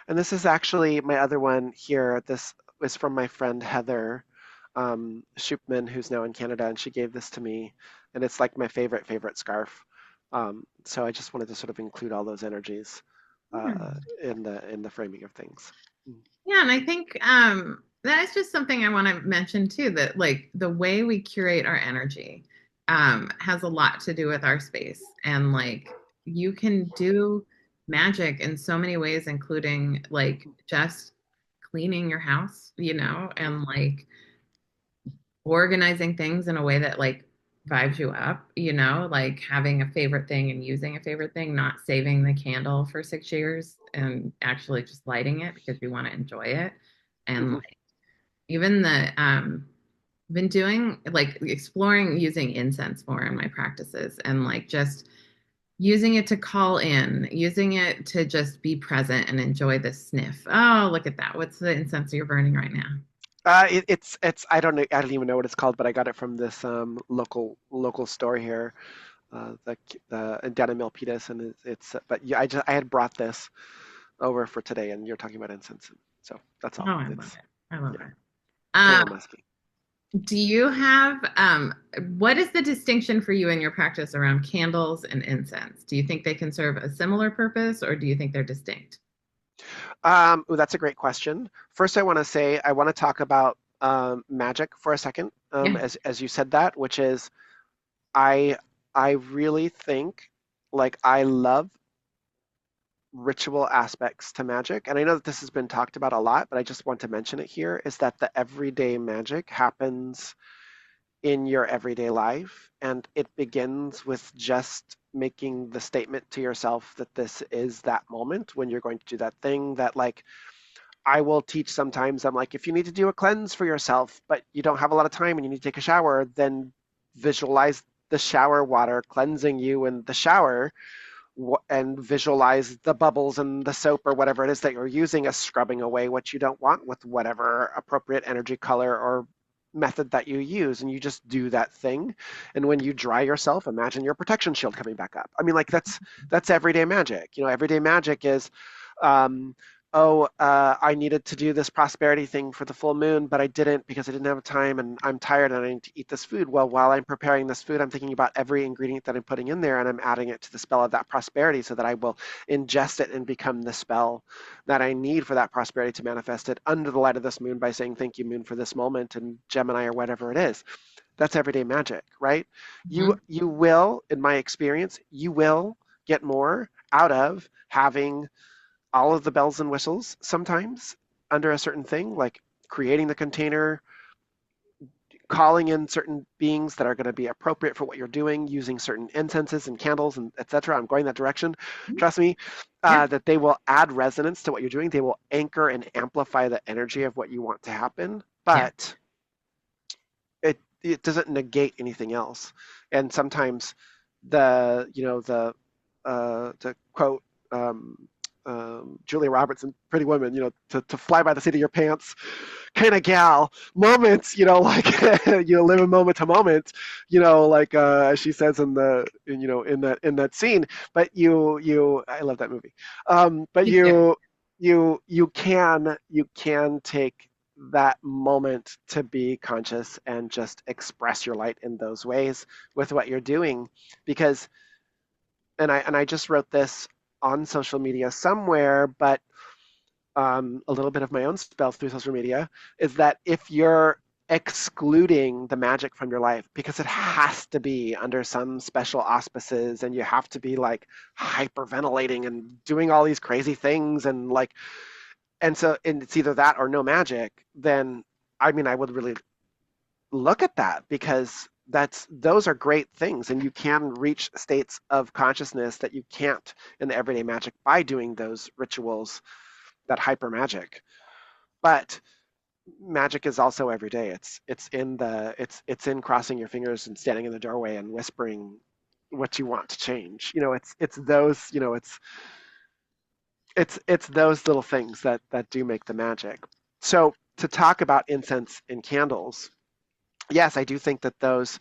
And this is actually my other one here. This is from my friend Heather Shupman, who's now in Canada, and she gave this to me. And it's like my favorite scarf. So I just wanted to sort of include all those energies Yeah. in the framing of things. Yeah, and I think that is just something I want to mention too, that like the way we curate our energy has a lot to do with our space. And like you can do magic in so many ways, including like just cleaning your house, and like organizing things in a way that like vibes you up, like having a favorite thing and using a favorite thing, not saving the candle for 6 years and actually just lighting it because you want to enjoy it. And Mhm. like even the been doing like exploring using incense more in my practices and like just Using it to call in, using it to just be present and enjoy the sniff. Oh, look at that. What's the incense you're burning right now? It's I don't know, I don't even know what it's called, but I got it from this local store here, the down in Milpitas, and it's but yeah, I had brought this over for today, and you're talking about incense, so that's Oh, all. I love It's it. I love yeah, it. it's a Um, little musky. do you have what is the distinction for you in your practice around candles and incense? Do you think they can serve a similar purpose or do you think they're distinct? Ooh, that's a great question. First, I want to say I want to talk about magic for a second, Yeah. as you said that, which is I I really think like I love ritual aspects to magic. And I know that this has been talked about a lot, but I just want to mention it here is that the everyday magic happens in your everyday life. And it begins with just making the statement to yourself that this is that moment when you're going to do that thing that, like, I will teach sometimes. I'm like, if you need to do a cleanse for yourself, but you don't have a lot of time and you need to take a shower, then visualize the shower water cleansing you in the shower and visualize the bubbles and the soap or whatever it is that you're using as scrubbing away what you don't want with whatever appropriate energy color or method that you use, and you just do that thing. And when you dry yourself, imagine your protection shield coming back up. I mean, like, that's everyday magic. Everyday magic is um, oh, I needed to do this prosperity thing for the full moon, but I didn't because I didn't have time and I'm tired and I need to eat this food. Well, while I'm preparing this food, I'm thinking about every ingredient that I'm putting in there and I'm adding it to the spell of that prosperity so that I will ingest it and become the spell that I need for that prosperity to manifest it under the light of this moon by saying, thank you, moon, for this moment, and Gemini or whatever it is. That's everyday magic, right? You Mhm. you will, in my experience, you will get more out of having all of the bells and whistles sometimes under a certain thing, like creating the container, calling in certain beings that are going to be appropriate for what you're doing, using certain incenses and candles and etc. I'm going that direction. Trust me, Yeah. that they will add resonance to what you're doing. They will anchor and amplify the energy of what you want to happen, Yeah. but it doesn't negate anything else. And sometimes the quote Julia Roberts in Pretty Women, to fly by the seat of your pants kind of gal moments, like live a moment to moment, like as she says in the in that scene. But I love that movie. But Me too. you can take that moment to be conscious and just express your light in those ways with what you're doing, because and I just wrote this on social media somewhere, but a little bit of my own spell through social media is that if you're excluding the magic from your life because it has to be under some special auspices and you have to be like hyperventilating and doing all these crazy things and it's either that or no magic, then I mean I would really look at that, because those are great things and you can reach states of consciousness that you can't in the everyday magic by doing those rituals, that hyper magic. But magic is also every day. It's in crossing your fingers and standing in the doorway and whispering what you want to change. It's those little things that do make the magic. So to talk about incense and candles, yes, I do think that those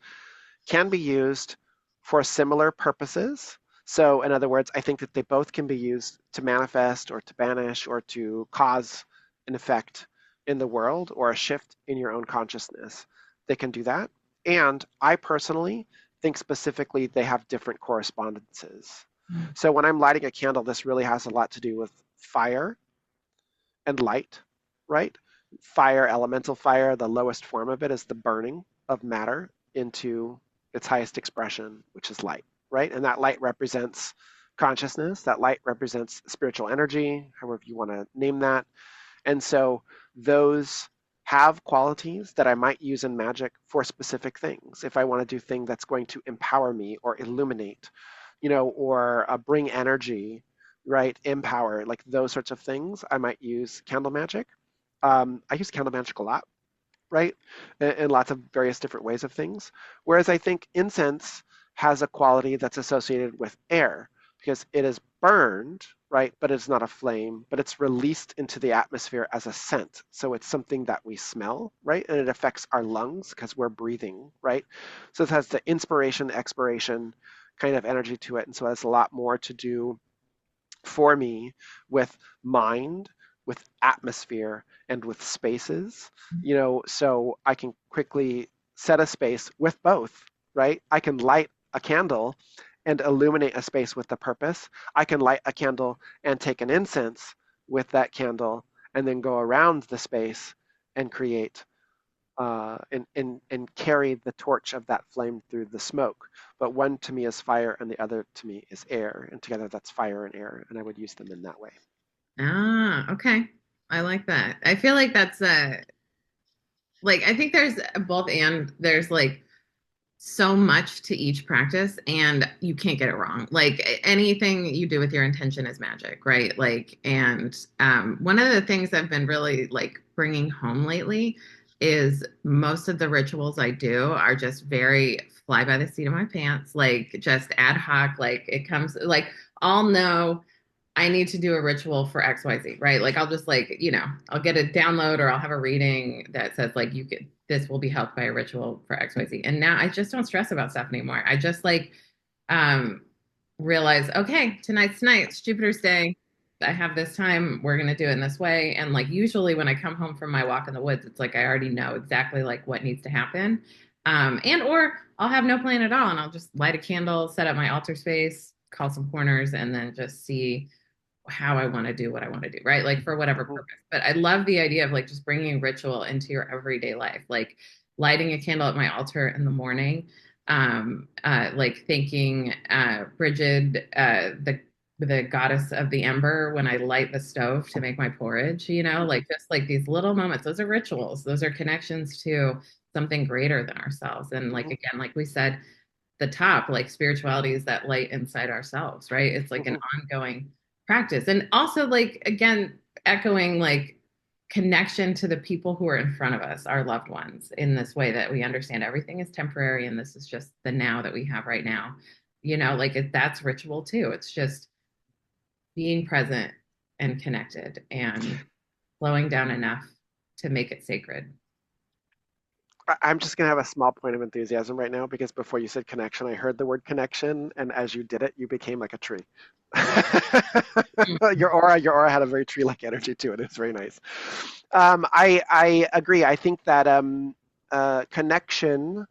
can be used for similar purposes. So, in other words, I think that they both can be used to manifest or to banish or to cause an effect in the world or a shift in your own consciousness. They can do that. And I personally think specifically they have different correspondences. So, when I'm lighting a candle, this really has a lot to do with fire and light, right? Fire, elemental fire, the lowest form of it is the burning of matter into its highest expression, which is light, right? And that light represents consciousness, that light represents spiritual energy, however you want to name that. And so those have qualities that I might use in magic for specific things. If I want to do a thing that's going to empower me or illuminate, or bring energy, right? Empower, like those sorts of things, I might use candle magic. I use candle magic a lot, right? In lots of various different ways of things. Whereas I think incense has a quality that's associated with air because it is burned, right? But it's not a flame, but it's released into the atmosphere as a scent. So it's something that we smell, right? And it affects our lungs because we're breathing, right? So it has the inspiration, expiration kind of energy to it. And so it has a lot more to do for me with mind, with atmosphere, and with spaces, so I can quickly set a space with both, right? I can light a candle and illuminate a space with the purpose. I can light a candle and take an incense with that candle and then go around the space and create and carry the torch of that flame through the smoke. But one to me is fire and the other to me is air. And together that's fire and air. And I would use them in that way. Ah, okay. I like that. I feel like that's like I think there's both and there's like so much to each practice and you can't get it wrong. Like anything you do with your intention is magic, right? Like and one of the things I've been really like bringing home lately is most of the rituals I do are just very fly by the seat of my pants, like just ad hoc, like it comes like I'll know I need to do a ritual for XYZ, right? Like I'll just like, I'll get a download or I'll have a reading that says like you could this will be helped by a ritual for XYZ. And now I just don't stress about stuff anymore. I just like um realize, okay, tonight's tonight, it's Jupiter's day. I have this time, we're gonna do it in this way. And like usually when I come home from my walk in the woods, it's like I already know exactly like what needs to happen. And or I'll have no plan at all and I'll just light a candle, set up my altar space, call some corners, and then just see how I want to do what I want to do, right? Like for whatever Mhm. purpose. But I love the idea of like just bringing ritual into your everyday life, like lighting a candle at my altar in the morning, like thanking Bridget, the goddess of the ember, when I light the stove to make my porridge. Mhm. Like just like these little moments. Those are rituals. Those are connections to something greater than ourselves. And like Mhm. again, like we said, the top, like spirituality is that light inside ourselves, right? It's like an Mhm. ongoing practice. And also, like, again, echoing like connection to the people who are in front of us, our loved ones, in this way that we understand everything is temporary and this is just the now that we have right now. Like that's ritual too. It's just being present and connected and slowing down enough to make it sacred. I'm just going to have a small point of enthusiasm right now because before you said connection, I heard the word connection, and as you did it, you became like a tree. Your aura had a very tree-like energy to it. It's very nice. I agree. I think that connection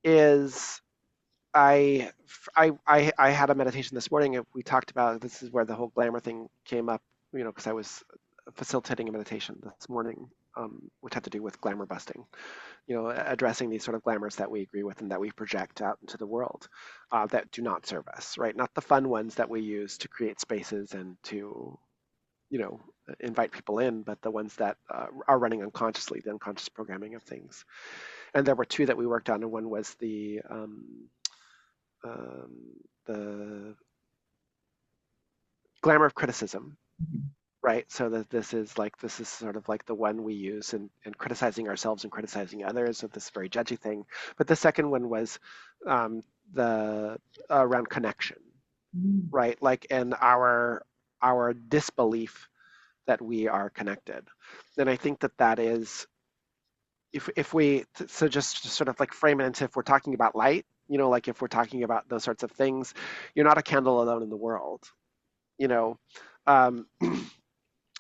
is I had a meditation this morning. And we talked about this is where the whole glamour thing came up, because I was facilitating a meditation this morning, which had to do with glamour busting, addressing these sort of glamours that we agree with and that we project out into the world that do not serve us, right? Not the fun ones that we use to create spaces and to, invite people in, but the ones that are running unconsciously, the unconscious programming of things. And there were two that we worked on, and one was um, the glamour of criticism, right? So that this is sort of like the one we use in criticizing ourselves and criticizing others of this very judgy thing. But the second one was um, the around connection, right? Like in our disbelief that we are connected. And I think that that is if we so just to sort of like frame it into if we're talking about light, like if we're talking about those sorts of things, you're not a candle alone in the world, you know. Um,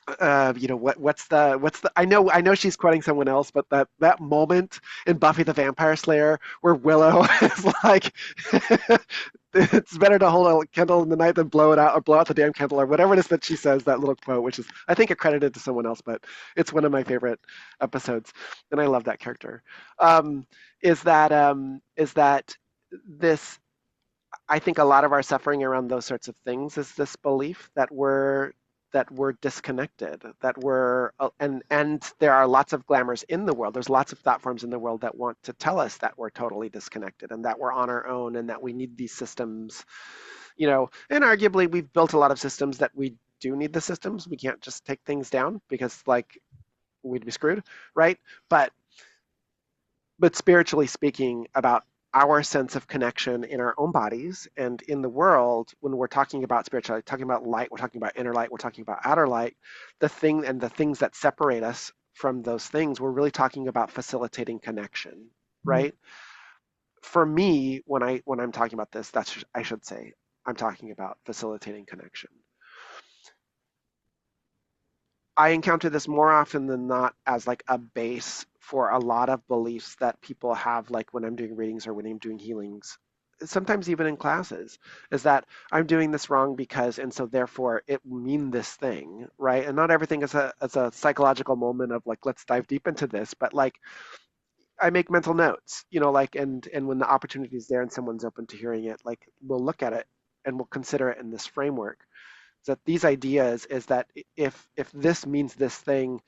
what's the I know she's quoting someone else, but that moment in Buffy the Vampire Slayer where Willow is like it's better to hold a candle in the night than blow it out or blow out the damn candle or whatever it is that she says, that little quote, which is I think accredited to someone else, but it's one of my favorite episodes and I love that character. Um, is that this I think a lot of our suffering around those sorts of things is this belief that we're disconnected, that we're and there are lots of glamours in the world. There's lots of platforms in the world that want to tell us that we're totally disconnected and that we're on our own and that we need these systems, And arguably we've built a lot of systems that we do need the systems. We can't just take things down because like we'd be screwed, right? But spiritually speaking, about our sense of connection in our own bodies and in the world. When we're talking about spirituality, talking about light, we're talking about inner light, we're talking about outer light, the things that separate us from those things, we're really talking about facilitating connection, Mhm. right? For me, when I'm talking about this, that's, I should say, I'm talking about facilitating connection. I encounter this more often than not as like a base for a lot of beliefs that people have, like when I'm doing readings or when I'm doing healings, sometimes even in classes, is that I'm doing this wrong because, and so therefore it mean this thing, right? And not everything is a psychological moment of like, let's dive deep into this, but like I make mental notes, like, and when the opportunity is there and someone's open to hearing it, like we'll look at it and we'll consider it in this framework. That these ideas is that if this means this thing,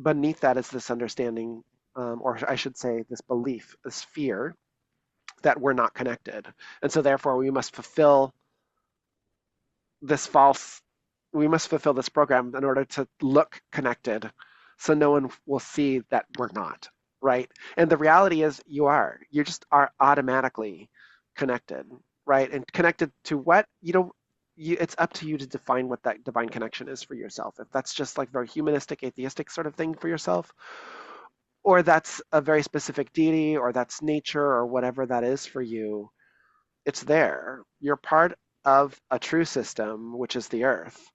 beneath that is this understanding, or I should say, this belief, this fear that we're not connected, and so therefore this false, we must fulfill this program in order to look connected, so no one will see that we're not, right? And the reality is, you just are automatically connected, right? And connected to what it's up to you to define what that divine connection is for yourself. If that's just like very humanistic, atheistic sort of thing for yourself, or that's a very specific deity, or that's nature, or whatever that is for you, it's there. You're part of a true system, which is the earth,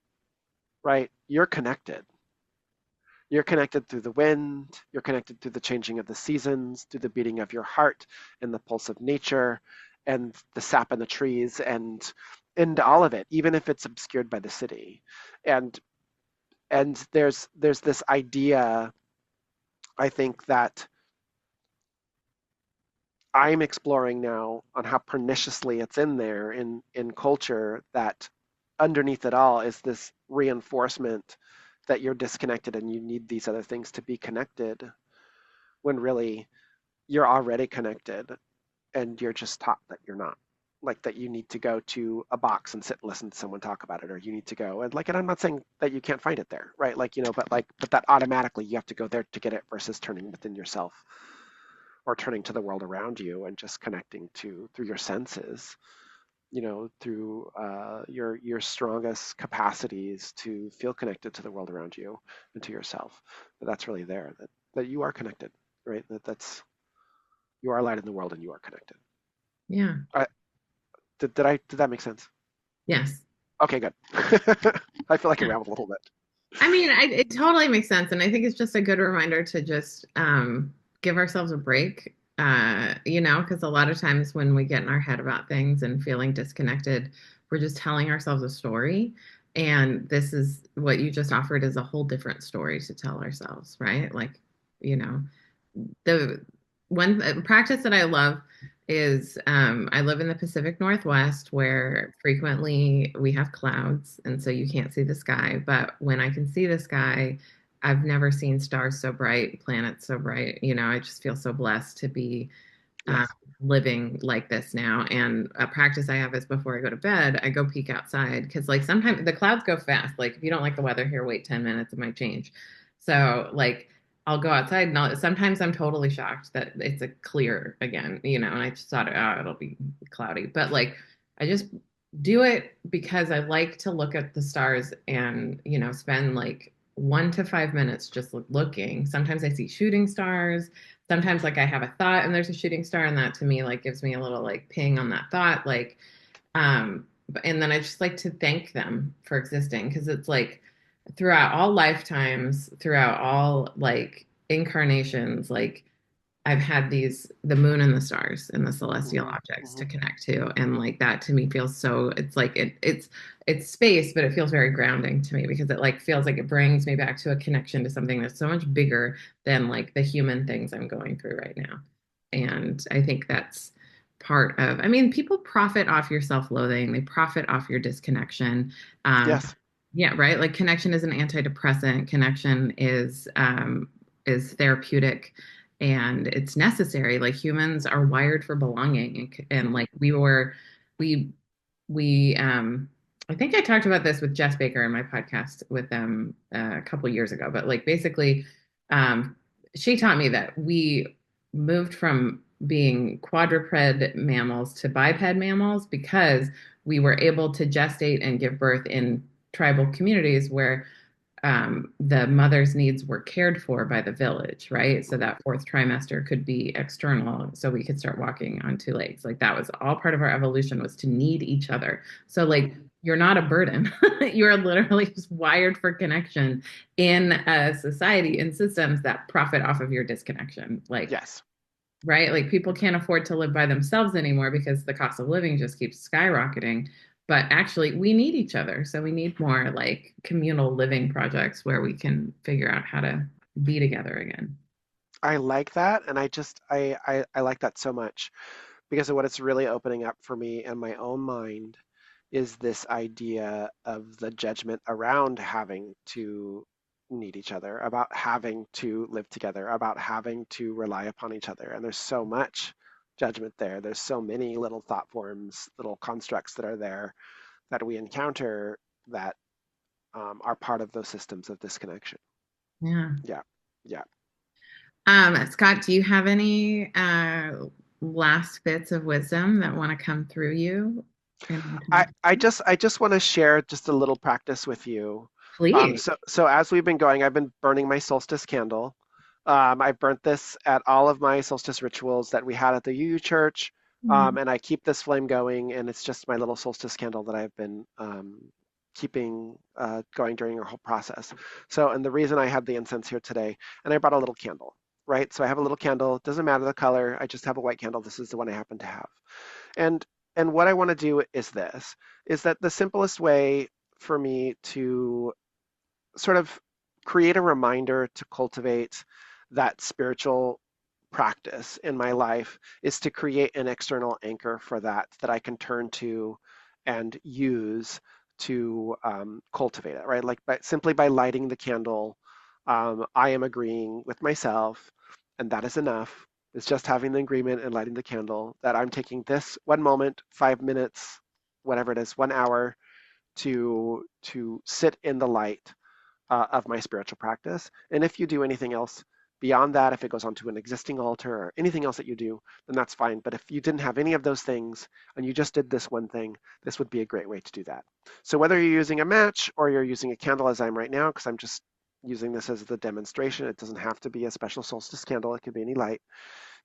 right? You're connected. You're connected through the wind, you're connected through the changing of the seasons, through the beating of your heart and the pulse of nature and the sap in the trees and all of it, even if it's obscured by the city. And and there's this idea, I think, that I'm exploring now on how perniciously it's in there in culture, that underneath it all is this reinforcement that you're disconnected and you need these other things to be connected, when really you're already connected and you're just taught that you're not. Like that you need to go to a box and sit and listen to someone talk about it, or you need to go and like, and I'm not saying that you can't find it there, right? Like, but that automatically you have to go there to get it versus turning within yourself or turning to the world around you and just connecting to through your senses, through your strongest capacities to feel connected to the world around you and to yourself. But that's really there, that you are connected, right? That's you are light in the world and you are connected. Yeah. I, did that make sense? Yes. Okay, good. I feel like I rambled a little bit. I mean, it totally makes sense. And I think it's just a good reminder to just give ourselves a break, because a lot of times when we get in our head about things and feeling disconnected, we're just telling ourselves a story. And this is what you just offered is a whole different story to tell ourselves, right? Like, you know, the one practice that I love is I live in the Pacific Northwest where frequently we have clouds, and so you can't see the sky. But when I can see the sky, I've never seen stars so bright, planets so bright. I just feel so blessed to be uh, Yes. living like this now. And a practice I have is before I go to bed, I go peek outside because, like, sometimes the clouds go fast. Like, if you don't like the weather here, wait 10 minutes, it might change. So, like, I'll go outside and sometimes I'm totally shocked that it's a clear again, and I just thought, oh, it'll be cloudy. But, like, I just do it because I like to look at the stars and, spend like 1 to 5 minutes just looking. Sometimes I see shooting stars. Sometimes like I have a thought and there's a shooting star, and that to me like gives me a little like ping on that thought, like and then I just like to thank them for existing, because it's like throughout all lifetimes, throughout all like incarnations, like I've had the moon and the stars and the celestial Hmm. objects to Hmm. connect to. And like that to me feels so, it's like it's space, but it feels very grounding to me because it like feels like it brings me back to a connection to something that's so much bigger than like the human things I'm going through right now. And I think that's part of, I mean, people profit off your self-loathing, they profit off your disconnection. Um, Yes. yeah, right. Like connection is an antidepressant. Connection is therapeutic, and it's necessary. Like humans are wired for belonging, and like we we I think I talked about this with Jess Baker in my podcast with them a couple years ago, but like basically um she taught me that we moved from being quadruped mammals to biped mammals because we were able to gestate and give birth in tribal communities where the mother's needs were cared for by the village, right? So Mhm. that fourth trimester could be external, so we could start walking on two legs. Like that was all part of our evolution was to need each other. So like Mhm. you're not a burden. You are literally just wired for connection in a society and systems that profit off of your disconnection. Like Yes. right? Like people can't afford to live by themselves anymore because the cost of living just keeps skyrocketing. But actually, we need each other. So we need more like communal living projects where we can figure out how to be together again. I like that, and I like that so much because of what it's really opening up for me in my own mind is this idea of the judgment around having to need each other, about having to live together, about having to rely upon each other. And there's so much judgment there. There's so many little thought forms, little constructs that are there that we encounter that are part of those systems of disconnection. Yeah. Yeah. Yeah. Scott, do you have any last bits of wisdom that want to come through you in our time? I just want to share just a little practice with you. Please. So as we've been going, I've been burning my solstice candle. I burnt this at all of my solstice rituals that we had at the UU Church, Mhm. and I keep this flame going, and it's just my little solstice candle that I've been keeping going during our whole process. So, and the reason I had the incense here today, and I brought a little candle, right? So I have a little candle. It doesn't matter the color. I just have a white candle. This is the one I happen to have. And and what I want to do is this, is that the simplest way for me to sort of create a reminder to cultivate that spiritual practice in my life is to create an external anchor for that that I can turn to and use to cultivate it, right? Like simply by lighting the candle, I am agreeing with myself, and that is enough. It's just having the agreement and lighting the candle that I'm taking this one moment, 5 minutes, whatever it is, 1 hour to sit in the light of my spiritual practice. And if you do anything else beyond that, if it goes onto an existing altar or anything else that you do, then that's fine. But if you didn't have any of those things and you just did this one thing, this would be a great way to do that. So whether you're using a match or you're using a candle as I'm right now, because I'm just using this as the demonstration, it doesn't have to be a special solstice candle, it could be any light.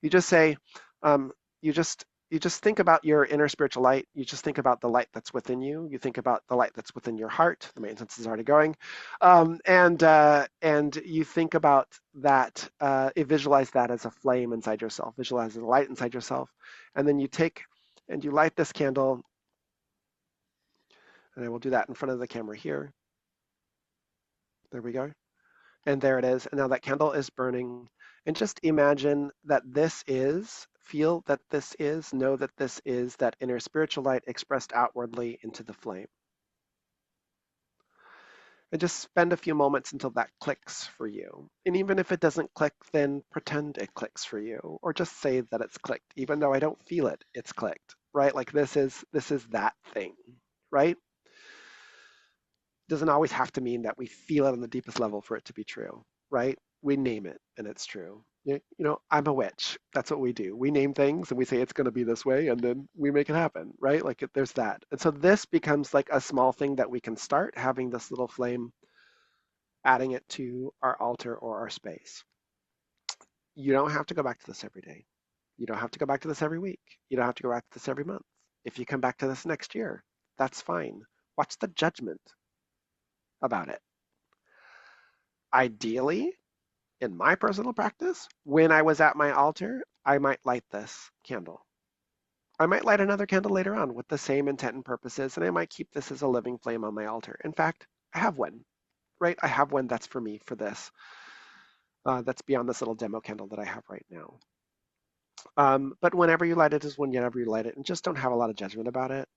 You just say, um, you just you just think about your inner spiritual light. You just think about the light that's within you. You think about the light that's within your heart. The maintenance is already going, and you think about that. You visualize that as a flame inside yourself. Visualize the light inside yourself, and then you take and you light this candle. And I will do that in front of the camera here. There we go. And there it is. And now that candle is burning. And just imagine that this is, feel that this is, know that this is that inner spiritual light expressed outwardly into the flame. And just spend a few moments until that clicks for you. And even if it doesn't click, then pretend it clicks for you, or just say that it's clicked, even though I don't feel it, it's clicked, right? Like this is that thing, right? Doesn't always have to mean that we feel it on the deepest level for it to be true, right? We name it and it's true. I'm a witch. That's what we do. We name things and we say it's going to be this way and then we make it happen, right? Like there's that. And so this becomes like a small thing that we can start having this little flame, adding it to our altar or our space. You don't have to go back to this every day. You don't have to go back to this every week. You don't have to go back to this every month. If you come back to this next year, that's fine. What's the judgment about it? Ideally, in my personal practice, when I was at my altar, I might light this candle. I might light another candle later on with the same intent and purposes, and I might keep this as a living flame on my altar. In fact, I have one, right? I have one that's for me for this. That's beyond this little demo candle that I have right now. But whenever you light it is whenever you light it, and just don't have a lot of judgment about it.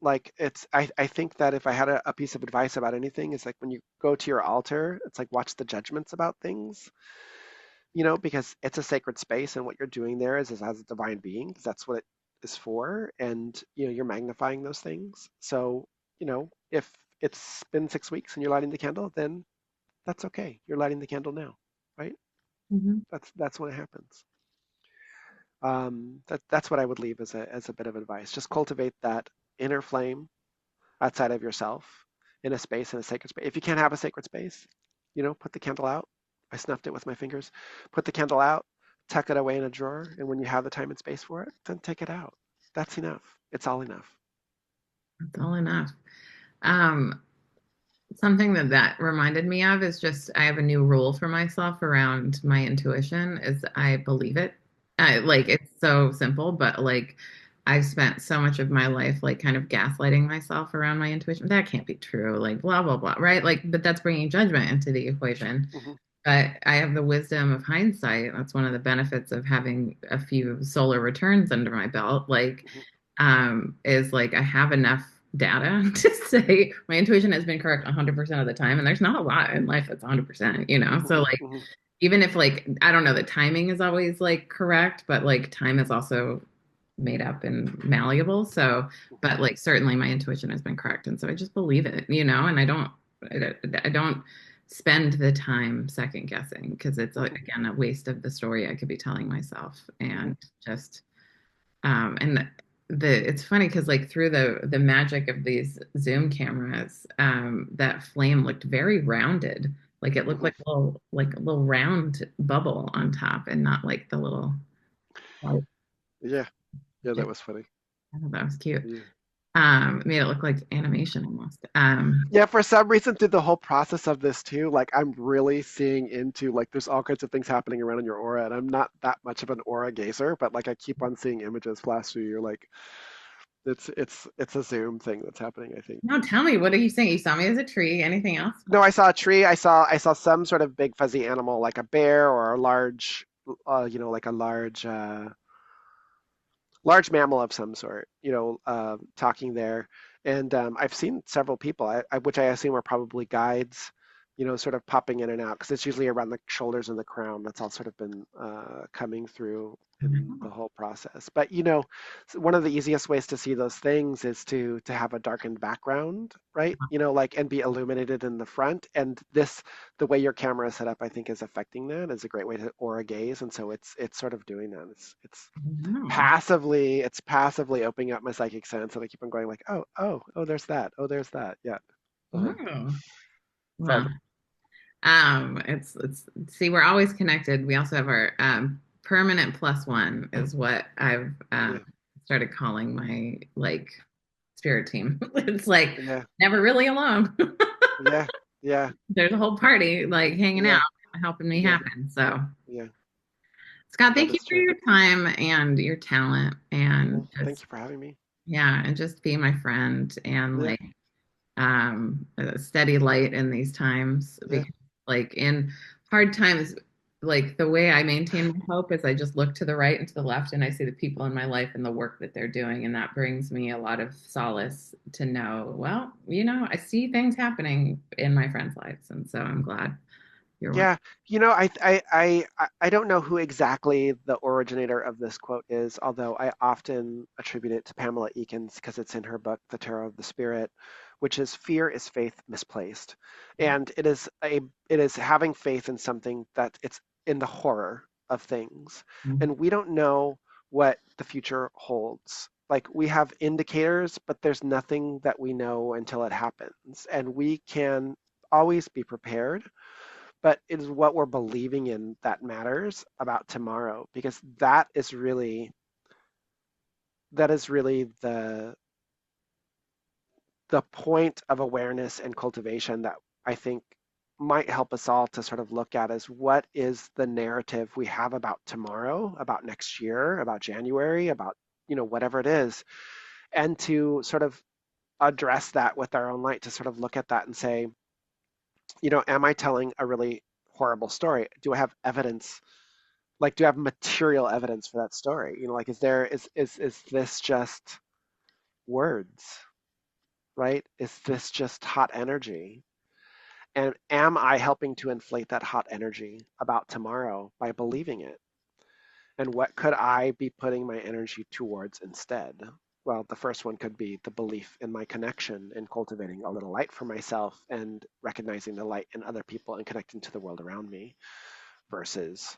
Like I think that if I had a piece of advice about anything, it's like when you go to your altar, it's like watch the judgments about things, because it's a sacred space and what you're doing there is as a divine being, because that's what it is for. And, you're magnifying those things. So, if it's been 6 weeks and you're lighting the candle, then that's okay. You're lighting the candle now, right? Mhm. That's when it happens. That's what I would leave as a bit of advice. Just cultivate that inner flame outside of yourself in a space, in a sacred space. If you can't have a sacred space, put the candle out. I snuffed it with my fingers. Put the candle out, tuck it away in a drawer, and when you have the time and space for it, then take it out. That's enough. It's all enough. It's all enough. Um, Something that reminded me of is just I have a new rule for myself around my intuition is I believe it. I like it's so simple, but like I've spent so much of my life like kind of gaslighting myself around my intuition. That can't be true. Like blah blah blah, right? Like, but that's bringing judgment into the equation. Hmm. But I have the wisdom of hindsight. That's one of the benefits of having a few solar returns under my belt. Like, Hmm. is like I have enough data to say my intuition has been correct 100% of the time, and there's not a lot in life that's 100%, you know? So Hmm. like, Hmm. even if like I don't know, the timing is always like correct, but like time is also made up and malleable. So, Hmm. but like certainly my intuition has been correct, and so I just believe it, you know, and I don't spend the time second guessing because it's Hmm. again a waste of the story I could be telling myself, Hmm. and just and it's funny because like through the magic of these Zoom cameras, that flame looked very rounded. Like it looked Hmm. like a little round bubble on top and not like the little like, Yeah. Yeah, that just was funny. I thought that was cute. Yeah. It made it look like animation almost. Yeah, for some reason through the whole process of this too, like I'm really seeing into like there's all kinds of things happening around in your aura, and I'm not that much of an aura gazer, but like I keep on seeing images flash through you. Like it's a Zoom thing that's happening, I think. No, tell me, what are you saying? You saw me as a tree. Anything else? No, I saw a tree. I saw some sort of big fuzzy animal, like a bear or a large, like a large mammal of some sort, talking there. And I've seen several people, which I assume are probably guides, sort of popping in and out because it's usually around the shoulders and the crown. That's all sort of been coming through in the whole process. But one of the easiest ways to see those things is to have a darkened background, right? Like and be illuminated in the front. And the way your camera is set up, I think, is affecting that. Is a great way to aura gaze. And so it's sort of doing that. No. It's passively opening up my psychic sense, and I keep on going like, oh, there's that, oh, there's that, yeah. Uh-huh. Oh. So Well, it's see, we're always connected. We also have our permanent plus one is what I've yeah, started calling my like spirit team. It's like yeah, never really alone. yeah, yeah, There's a whole party like hanging out, yeah, helping me yeah, happen. So, yeah. Scott, That thank you is for true. your time and your talent and Well, thank just you for having me. yeah, and just being my friend and Yeah, like a steady light in these times yeah, because like in hard times like the way I maintain my hope is I just look to the right and to the left and I see the people in my life and the work that they're doing and that brings me a lot of solace to know well you know I see things happening in my friends' lives and so I'm glad you're one. yeah. I don't know who exactly the originator of this quote is, although I often attribute it to Pamela Eakins because it's in her book, The Tarot of the Spirit, which is fear is faith misplaced. And it is having faith in something that it's in the horror of things. And we don't know what the future holds. Like we have indicators, but there's nothing that we know until it happens. And we can always be prepared, but it is what we're believing in that matters about tomorrow, because that is really the point of awareness and cultivation that I think might help us all to sort of look at as what is the narrative we have about tomorrow, about next year, about January, about whatever it is, and to sort of address that with our own light, to sort of look at that and say, am I telling a really horrible story? Do I have evidence? Like, do I have material evidence for that story? Like, is this just words, right? Is this just hot energy? And am I helping to inflate that hot energy about tomorrow by believing it? And what could I be putting my energy towards instead? Well, the first one could be the belief in my connection and cultivating a little light for myself and recognizing the light in other people and connecting to the world around me versus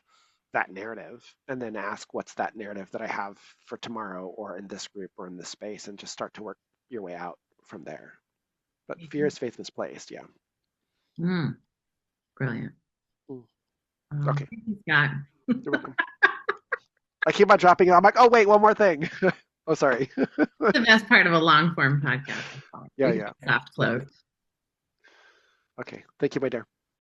that narrative and then ask what's that narrative that I have for tomorrow or in this group or in this space and just start to work your way out from there. But fear is faith misplaced. Yeah. Mm, brilliant. Mm. Oh, Okay. thank you, Scott. You're welcome. I keep on dropping it. I'm like, oh, wait, one more thing. Oh, sorry. The best part of a long form podcast. Yeah, We can yeah. soft Yeah. close. Okay. Thank you, my dear.